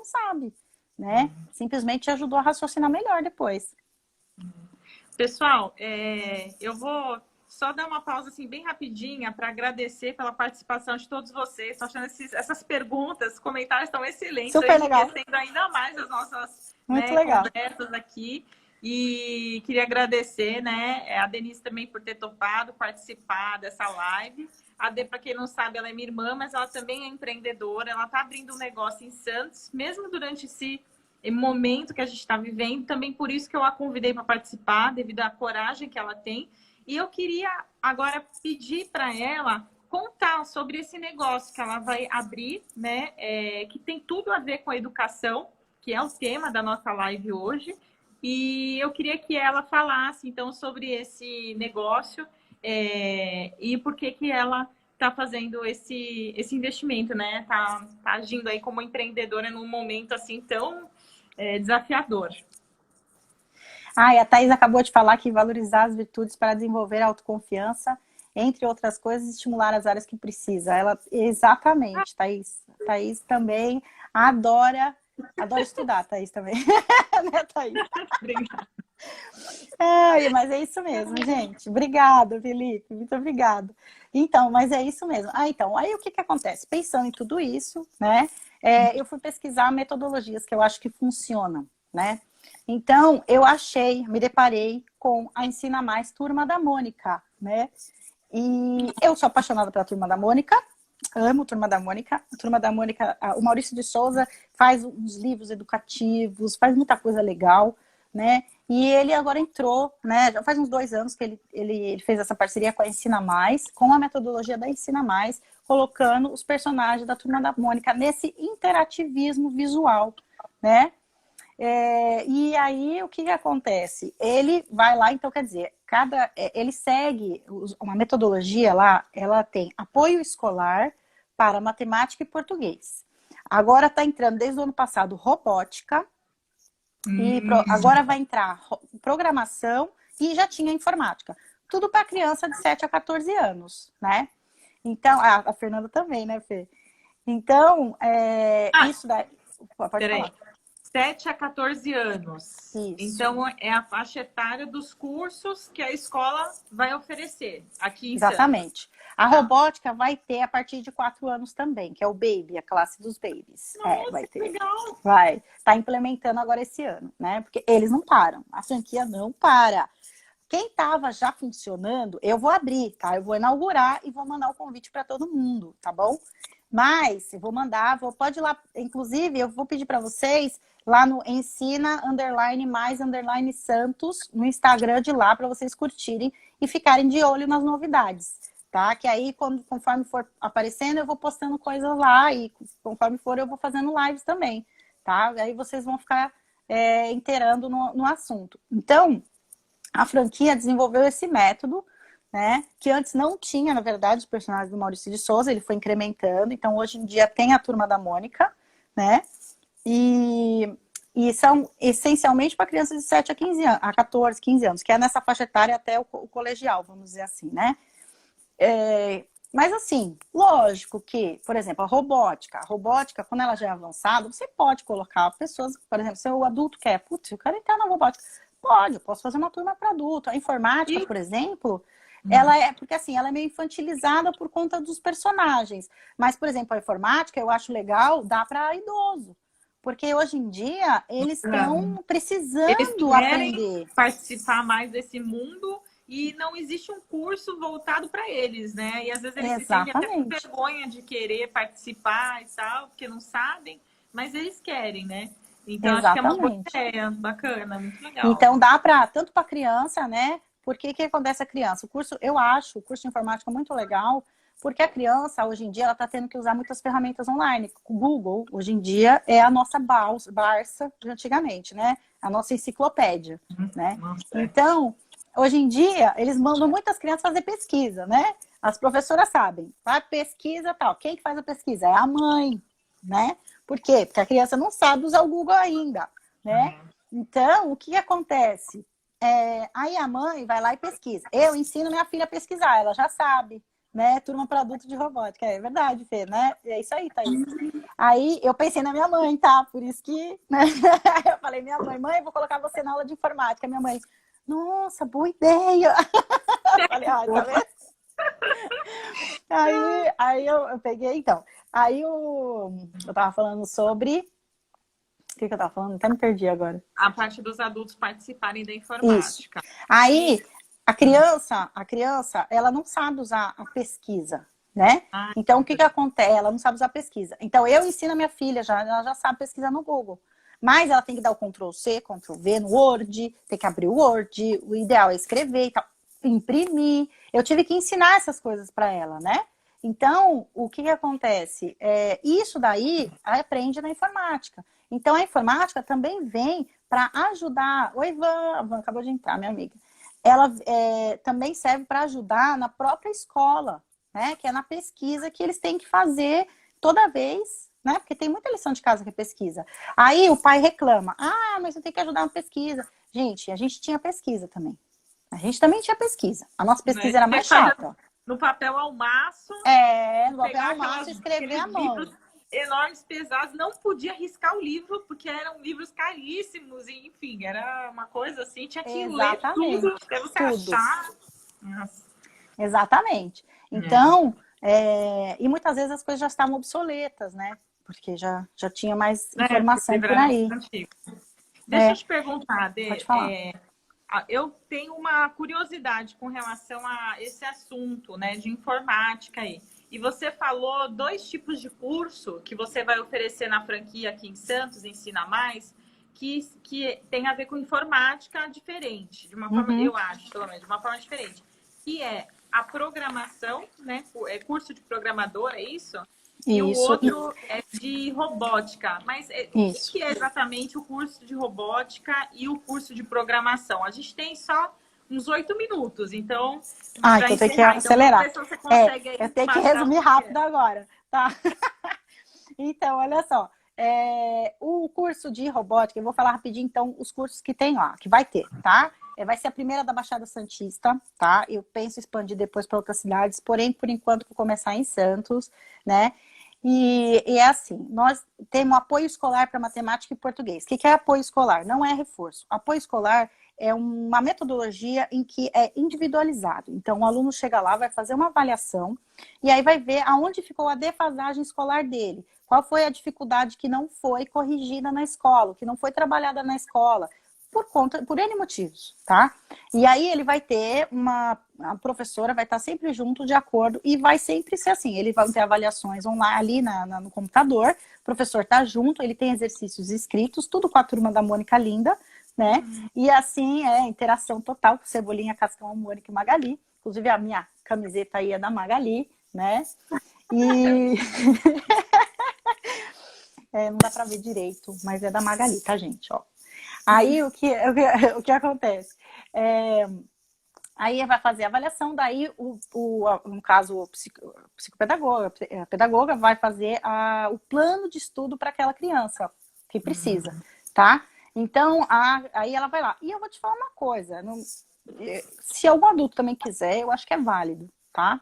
Speaker 2: sabe. Né? Simplesmente te ajudou a raciocinar melhor depois.
Speaker 1: Pessoal, eu vou só dar uma pausa assim bem rapidinha para agradecer pela participação de todos vocês. Estou achando essas perguntas, comentários estão excelentes.
Speaker 2: Super legal.
Speaker 1: Enriquecendo ainda mais as nossas
Speaker 2: legal.
Speaker 1: conversas aqui. E queria agradecer, né, a Denise também por ter topado participar dessa live. A Dê, para quem não sabe, ela é minha irmã, mas ela também é empreendedora. Ela está abrindo um negócio em Santos, mesmo durante esse momento que a gente está vivendo. Também por isso que eu a convidei para participar, devido à coragem que ela tem. E eu queria agora pedir para ela contar sobre esse negócio que ela vai abrir, né? Que tem tudo a ver com a educação, que é o tema da nossa live hoje. E eu queria que ela falasse, então, sobre esse negócio e por que ela tá fazendo esse investimento, né? Tá agindo aí como empreendedora num momento assim tão desafiador.
Speaker 2: Ah, e a Thaís acabou de falar que valorizar as virtudes para desenvolver a autoconfiança, entre outras coisas, estimular as áreas que precisa. Ela, exatamente, Thaís. Thaís também adora estudar, Thaís também. Né, Thaís?
Speaker 1: Obrigada.
Speaker 2: Ai, mas é isso mesmo, gente. Obrigada, Felipe. Muito obrigado. Então, mas é isso mesmo. Então, aí o que acontece? Pensando em tudo isso, né? Eu fui pesquisar metodologias que eu acho que funcionam, né? Então, eu me deparei com a Ensina Mais Turma da Mônica, né? E eu sou apaixonada pela Turma da Mônica, amo Turma da Mônica. A Turma da Mônica, o Maurício de Souza faz uns livros educativos, faz muita coisa legal, né? E ele agora entrou, né? Já faz uns 2 anos que ele fez essa parceria com a Ensina Mais, com a metodologia da Ensina Mais, colocando os personagens da Turma da Mônica nesse interativismo visual, né? E aí, o que acontece? Ele vai lá, então, quer dizer, ele segue uma metodologia lá, ela tem apoio escolar para matemática e português. Agora está entrando, desde o ano passado, robótica, e agora vai entrar programação e já tinha informática. Tudo para criança de 7 a 14 anos, né? Então, a Fernanda também, né, Fê? Então, isso daí... Pode
Speaker 1: Peraí.
Speaker 2: falar.
Speaker 1: 7 a 14 anos.
Speaker 2: Isso.
Speaker 1: Então, é a faixa etária dos cursos que a escola vai oferecer aqui em
Speaker 2: Exatamente.
Speaker 1: Santos.
Speaker 2: A robótica vai ter a partir de 4 anos também, que é o Baby, a classe dos babies.
Speaker 1: Nossa,
Speaker 2: vai ter.
Speaker 1: Legal.
Speaker 2: Vai. Tá implementando agora esse ano, né? Porque eles não param. A franquia não para. Quem estava já funcionando, eu vou abrir, tá? Eu vou inaugurar e vou mandar o convite para todo mundo, tá bom? Mas eu vou mandar, pode ir lá, inclusive eu vou pedir para vocês lá no ensina_mais_santos no Instagram de lá para vocês curtirem e ficarem de olho nas novidades, tá? Que aí conforme for aparecendo eu vou postando coisas lá e conforme for eu vou fazendo lives também, tá? Aí vocês vão ficar inteirando no assunto. Então, a franquia desenvolveu esse método, né, que antes não tinha, na verdade, os personagens do Maurício de Souza, ele foi incrementando, então hoje em dia tem a Turma da Mônica, né, e são essencialmente para crianças de 7 a 15 anos, a 14, 15 anos, que é nessa faixa etária até o colegial, vamos dizer assim, né. Mas assim, lógico que, por exemplo, a robótica, quando ela já é avançada, você pode colocar pessoas, por exemplo, se o adulto quer, putz, eu quero entrar na robótica, pode, eu posso fazer uma turma para adulto. A informática, por exemplo, ela porque assim, ela é meio infantilizada por conta dos personagens. Mas, por exemplo, a informática, eu acho legal, dá para idoso. Porque hoje em dia, eles estão precisando
Speaker 1: Eles querem
Speaker 2: aprender.
Speaker 1: participar mais desse mundo e não existe um curso voltado para eles, né? E às vezes eles se sentem até com vergonha de querer participar e tal, porque não sabem, mas eles querem, né? Então, acho que é uma boa ideia, bacana, muito legal.
Speaker 2: Então, dá para, tanto para criança, né? Porque o que acontece a criança? Eu acho o curso de informática muito legal, porque a criança, hoje em dia, ela está tendo que usar muitas ferramentas online. O Google, hoje em dia, é a nossa Barça de antigamente, né? A nossa enciclopédia, né? Então, hoje em dia, eles mandam muitas crianças fazer pesquisa, né? As professoras sabem, vai pesquisa tal. Quem que faz a pesquisa? É a mãe, né? Por quê? Porque a criança não sabe usar o Google ainda, né? Então, o que acontece? Aí a mãe vai lá e pesquisa. Eu ensino minha filha a pesquisar, ela já sabe, né? Turma para adulto de robótica. É verdade, Fê, né? É isso aí, Thaís. Aí eu pensei na minha mãe, tá? Por isso que, né? Eu falei, minha mãe, vou colocar você na aula de informática. Minha mãe, nossa, boa ideia! Eu falei, tá vendo? Aí eu peguei, então. Aí eu tava falando sobre... O que eu tava falando? Até me perdi agora.
Speaker 1: A parte dos adultos participarem da informática.
Speaker 2: Isso. Aí, a criança, ela não sabe usar a pesquisa, né? Então, o que acontece? Ela não sabe usar a pesquisa. Então, eu ensino a minha filha, ela já sabe pesquisar no Google. Mas ela tem que dar o Ctrl+C, Ctrl+V no Word, tem que abrir o Word, o ideal é escrever e tal, imprimir. Eu tive que ensinar essas coisas para ela, né? Então, o que acontece? Isso daí aprende na informática. Então, a informática também vem para ajudar... Oi, Ivan. A Ivan acabou de entrar, minha amiga. Ela também serve para ajudar na própria escola, né? Que é na pesquisa que eles têm que fazer toda vez, né? Porque tem muita lição de casa que é pesquisa. Aí o pai reclama, ah, mas eu tenho que ajudar na pesquisa. Gente, a gente tinha pesquisa também. A gente também tinha pesquisa. A nossa
Speaker 1: Né?
Speaker 2: pesquisa era mais chata.
Speaker 1: No papel ao maço,
Speaker 2: No papel
Speaker 1: pegar
Speaker 2: ao maço e escrever à
Speaker 1: aqueles
Speaker 2: mão.
Speaker 1: livros enormes, pesados, não podia riscar o livro, porque eram livros caríssimos, e, enfim, era uma coisa assim, tinha que ler tudo até você achar. Nossa.
Speaker 2: Exatamente. Então, e muitas vezes as coisas já estavam obsoletas, né? Porque já tinha mais informação por aí.
Speaker 1: Deixa eu te perguntar, Dê,
Speaker 2: pode falar.
Speaker 1: Eu tenho uma curiosidade com relação a esse assunto, né, de informática aí. E você falou 2 tipos de curso que você vai oferecer na franquia aqui em Santos, Ensina Mais, que tem a ver com informática diferente, de uma forma, eu acho, pelo menos, de uma forma diferente. Que é a programação, né? É curso de programador, é isso? E o outro é de robótica. Mas o que é exatamente o curso de robótica e o curso de programação? A gente tem só uns 8 minutos, então...
Speaker 2: então tem que acelerar.
Speaker 1: Então, você consegue
Speaker 2: eu tenho que resumir rápido agora, tá? Então, olha só. O curso de robótica, eu vou falar rapidinho, então, os cursos que tem lá, que vai ter, tá? Vai ser a primeira da Baixada Santista, tá? Eu penso em expandir depois para outras cidades, porém, por enquanto, vou começar em Santos, né? E é assim, nós temos apoio escolar para matemática e português. O que é apoio escolar? Não é reforço. Apoio escolar é uma metodologia em que é individualizado. Então, o aluno chega lá, vai fazer uma avaliação e aí vai ver aonde ficou a defasagem escolar dele. Qual foi a dificuldade que não foi corrigida na escola, que não foi trabalhada na escola, por N motivos, tá? E aí ele vai ter a professora vai estar sempre junto de acordo e vai sempre ser assim, ele vai ter avaliações online ali no computador, o professor tá junto, ele tem exercícios escritos, tudo com a turma da Mônica Linda, né? E assim interação total com Cebolinha, Cascão, Mônica e Magali. Inclusive a minha camiseta aí é da Magali, né? E não dá pra ver direito, mas é da Magali, tá, gente? Ó. Aí o que acontece? Aí vai fazer a avaliação, daí no caso a pedagoga vai fazer o plano de estudo para aquela criança que precisa, tá? Então, aí ela vai lá. E eu vou te falar uma coisa, se algum adulto também quiser, eu acho que é válido, tá?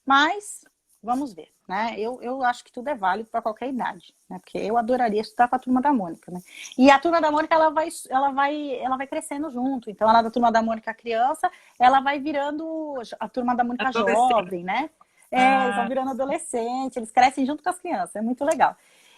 Speaker 2: Mas, vamos ver, né? Eu acho que tudo é válido para qualquer idade, né? Porque eu adoraria estudar com a Turma da Mônica, né? E a Turma da Mônica, ela vai crescendo junto. Então, ela da Turma da Mônica criança, ela vai virando a Turma da Mônica jovem, né? Eles vão virando adolescente, eles crescem junto com as crianças, é muito legal.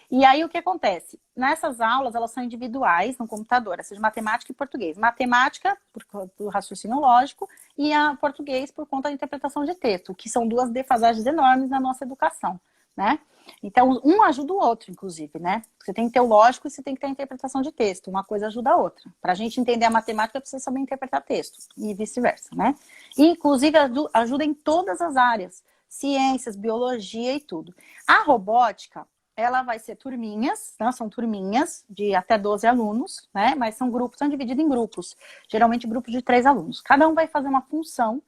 Speaker 2: E aí, o que acontece? Nessas aulas, elas são individuais no computador, seja matemática e português. Matemática, por conta do raciocínio lógico, e a português por conta da interpretação de texto, que são 2 defasagens enormes na nossa educação, né? Então, um ajuda o outro, inclusive, né? Você tem que ter o lógico e você tem que ter a interpretação de texto. Uma coisa ajuda a outra. Para a gente entender a matemática, precisa saber interpretar texto, e vice-versa, né? E, inclusive, ajuda em todas as áreas. Ciências, biologia e tudo. A robótica, ela vai ser turminhas, né? São turminhas de até 12 alunos, né? Mas são divididos em grupos. Geralmente, grupos de 3 alunos. Cada um vai fazer uma função.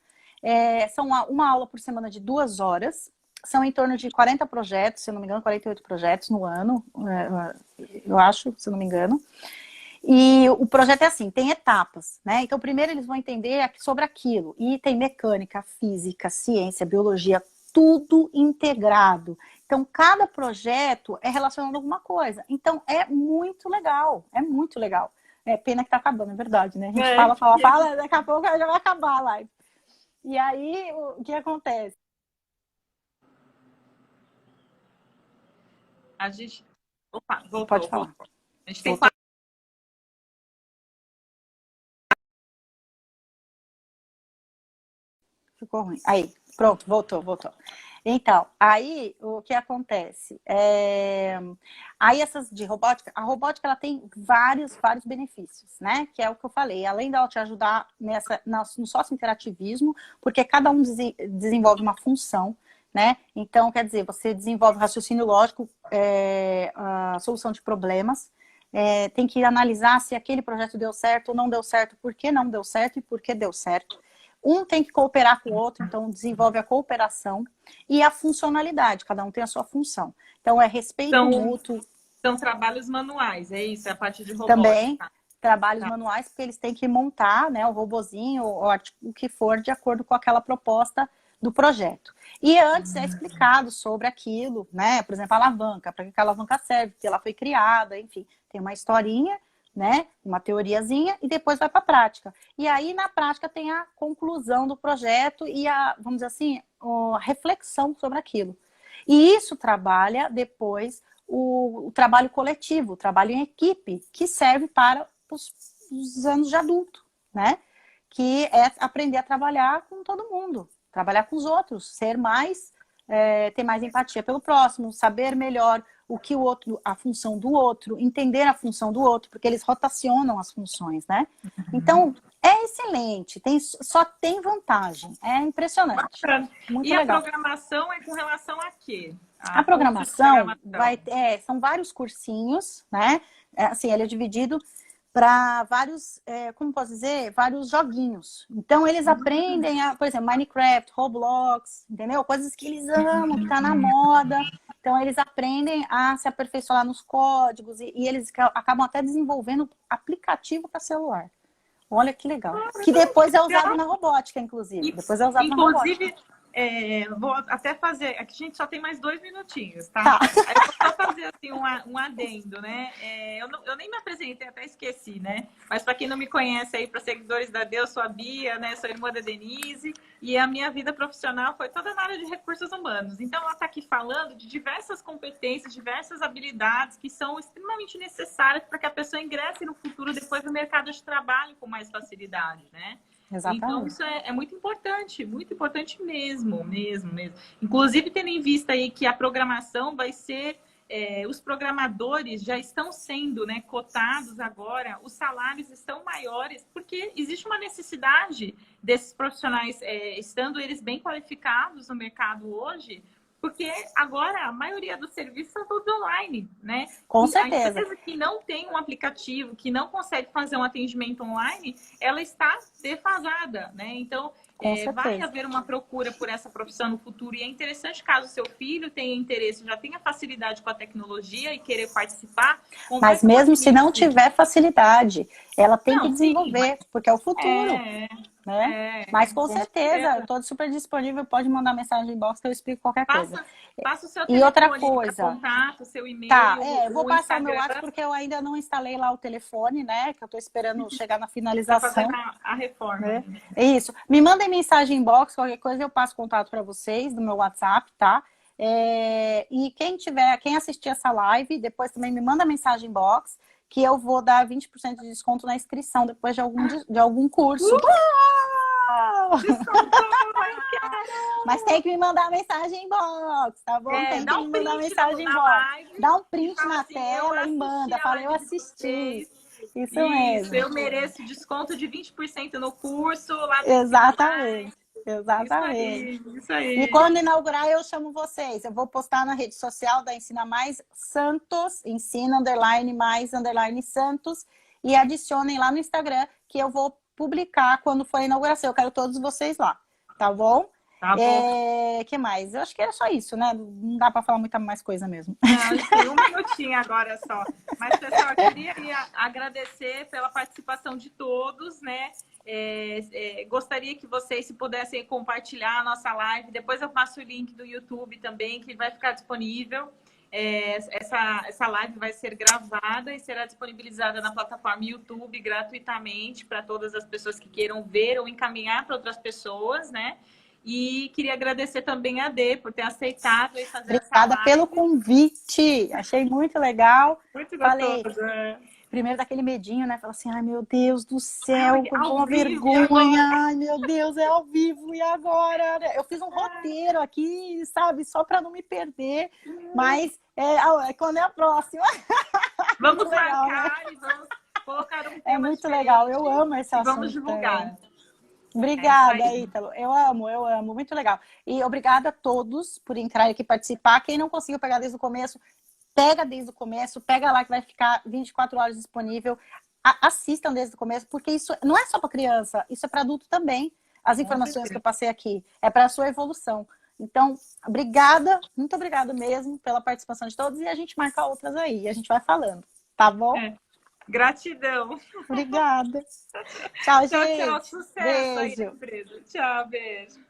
Speaker 2: São uma aula por semana de 2 horas. São em torno de 40 projetos, se eu não me engano, 48 projetos no ano, eu acho, se eu não me engano. E o projeto é assim, tem etapas, né? Então, primeiro eles vão entender sobre aquilo. E tem mecânica, física, ciência, biologia, tudo integrado. Então, cada projeto é relacionado a alguma coisa. Então, é muito legal, é muito legal. Pena que tá acabando, é verdade, né? A gente fala, daqui a pouco já vai acabar a live. E aí, o que acontece?
Speaker 1: A gente... Opa, voltou.
Speaker 2: Pode falar.
Speaker 1: Voltou. A gente tem
Speaker 2: Ficou ruim. Aí, pronto, voltou. Então, aí o que acontece? Aí essas de robótica, a robótica ela tem vários benefícios, né? Que é o que eu falei, além dela te ajudar no sócio-interativismo, porque cada um desenvolve uma função, né? Então, quer dizer, você desenvolve raciocínio lógico, a solução de problemas, tem que analisar se aquele projeto deu certo ou não deu certo, por que não deu certo e por que deu certo. Um tem que cooperar com o outro, então desenvolve a cooperação e a funcionalidade, cada um tem a sua função. Então, é respeito mútuo.
Speaker 1: São trabalhos manuais, é isso? É a parte de robótica.
Speaker 2: Também trabalhos manuais, porque eles têm que montar, né, o robozinho, ou o que for, de acordo com aquela proposta do projeto. E antes é explicado sobre aquilo, né? Por exemplo, a alavanca, para que a alavanca serve, porque ela foi criada, enfim, tem uma historinha, né? Uma teoriazinha, e depois vai para a prática. E aí, na prática, tem a conclusão do projeto e a, vamos dizer assim, a reflexão sobre aquilo. E isso trabalha depois o trabalho coletivo, o trabalho em equipe, que serve para os anos de adulto, né? Que é aprender a trabalhar com todo mundo, trabalhar com os outros, ser mais, ter mais empatia pelo próximo, saber melhor o que o outro, a função do outro, entender a função do outro, porque eles rotacionam as funções, né? Então, é excelente, só tem vantagem, é impressionante. Muito legal.
Speaker 1: A programação é com relação a quê?
Speaker 2: A programação são vários cursinhos, né? Assim, ele é dividido para vários, como posso dizer, vários joguinhos. Então, eles aprendem, por exemplo, Minecraft, Roblox, entendeu? Coisas que eles amam, que tá na moda. Então, eles aprendem a se aperfeiçoar nos códigos e eles acabam até desenvolvendo aplicativo para celular. Olha que legal. Que depois é usado na robótica, inclusive. Depois é usado na robótica.
Speaker 1: Vou até fazer... Aqui a gente só tem mais 2 minutinhos, tá? Aí eu vou só fazer assim, um adendo, né? Eu nem me apresentei, até esqueci, né? Mas para quem não me conhece aí, para seguidores da Deus, sou a Bia, né? Sou irmã da Denise. E a minha vida profissional foi toda na área de recursos humanos. Então, ela está aqui falando de diversas competências, diversas habilidades que são extremamente necessárias para que a pessoa ingresse no futuro depois no mercado de trabalho com mais facilidade, né?
Speaker 2: Exatamente.
Speaker 1: Então, isso é muito importante mesmo. Inclusive, tendo em vista aí que a programação vai ser... os programadores já estão sendo, né, cotados agora, os salários estão maiores, porque existe uma necessidade desses profissionais, estando eles bem qualificados no mercado hoje, porque agora a maioria dos serviços são todos online, né?
Speaker 2: Com certeza.
Speaker 1: A empresa que não tem um aplicativo, que não consegue fazer um atendimento online, ela está defasada, né? Então, vai haver uma procura por essa profissão no futuro. E é interessante, caso seu filho tenha interesse, já tenha facilidade com a tecnologia e querer participar.
Speaker 2: Mas mesmo se não tiver facilidade, ela tem que desenvolver, porque é o futuro. Né? Mas com certeza, eu estou super disponível, pode mandar mensagem em box que eu explico qualquer coisa.
Speaker 1: Passa o seu telefone,
Speaker 2: e outra coisa,
Speaker 1: contato, seu e-mail.
Speaker 2: Tá, eu vou passar o meu WhatsApp porque eu ainda não instalei lá o telefone, né? Que eu estou esperando chegar na finalização.
Speaker 1: Pra fazer a reforma.
Speaker 2: Né? É isso. Me mandem mensagem em box, qualquer coisa eu passo contato para vocês do meu WhatsApp, tá? E quem assistir essa live, depois também me manda mensagem em box, que eu vou dar 20% de desconto na inscrição depois de algum curso. Mas tem que me mandar mensagem em box, tá bom? Tem que me mandar mensagem em box. Dá um print na tela e manda. Fala, eu assisti. Isso mesmo.
Speaker 1: Eu mereço desconto de 20% no curso. Lá
Speaker 2: Exatamente.
Speaker 1: Isso aí.
Speaker 2: E quando inaugurar, eu chamo vocês. Eu vou postar na rede social da Ensina Mais Santos, ensina_mais_Santos, e adicionem lá no Instagram, que eu vou publicar quando for a inauguração. Eu quero todos vocês lá, tá bom?
Speaker 1: Tá bom.
Speaker 2: Que mais? Eu acho que era só isso, né? Não dá para falar muita mais coisa mesmo.
Speaker 1: Não, tem um minutinho agora só. Mas, pessoal, eu queria agradecer pela participação de todos, né? Gostaria que vocês, se pudessem compartilhar a nossa live. Depois eu passo o link do YouTube também, que vai ficar disponível. Essa live vai ser gravada e será disponibilizada na plataforma YouTube gratuitamente para todas as pessoas que queiram ver ou encaminhar para outras pessoas, né? E queria agradecer também a Dê por ter aceitado e fazer
Speaker 2: Obrigada pelo convite. Achei muito legal.
Speaker 1: Muito gostoso.
Speaker 2: Primeiro daquele medinho, né? Fala assim, ai meu Deus do céu, com uma vergonha. Ai meu Deus, é ao vivo, e agora? Eu fiz um roteiro aqui, sabe? Só para não me perder. Mas quando é a próxima.
Speaker 1: Vamos marcar, né? E vamos colocar um tema.
Speaker 2: É muito legal, eu amo esse assunto.
Speaker 1: Vamos divulgar.
Speaker 2: Obrigada, Ítalo. Eu amo, muito legal. E obrigada a todos por entrarem aqui participar. Quem não conseguiu pegar desde o começo, pega desde o começo, pega lá que vai ficar 24 horas disponível. Assistam desde o começo, porque isso não é só para criança, isso é para adulto também. as
Speaker 1: Com
Speaker 2: informações que
Speaker 1: certeza.
Speaker 2: eu passei aqui. É para a sua evolução. Então, obrigada, muito obrigada mesmo pela participação de todos e a gente marca outras aí. A gente vai falando, tá bom?
Speaker 1: É. Gratidão.
Speaker 2: Obrigada. Tchau,
Speaker 1: Tchau, tchau.
Speaker 2: gente.
Speaker 1: Sucesso aí na
Speaker 2: Beijo.
Speaker 1: empresa. Tchau, beijo.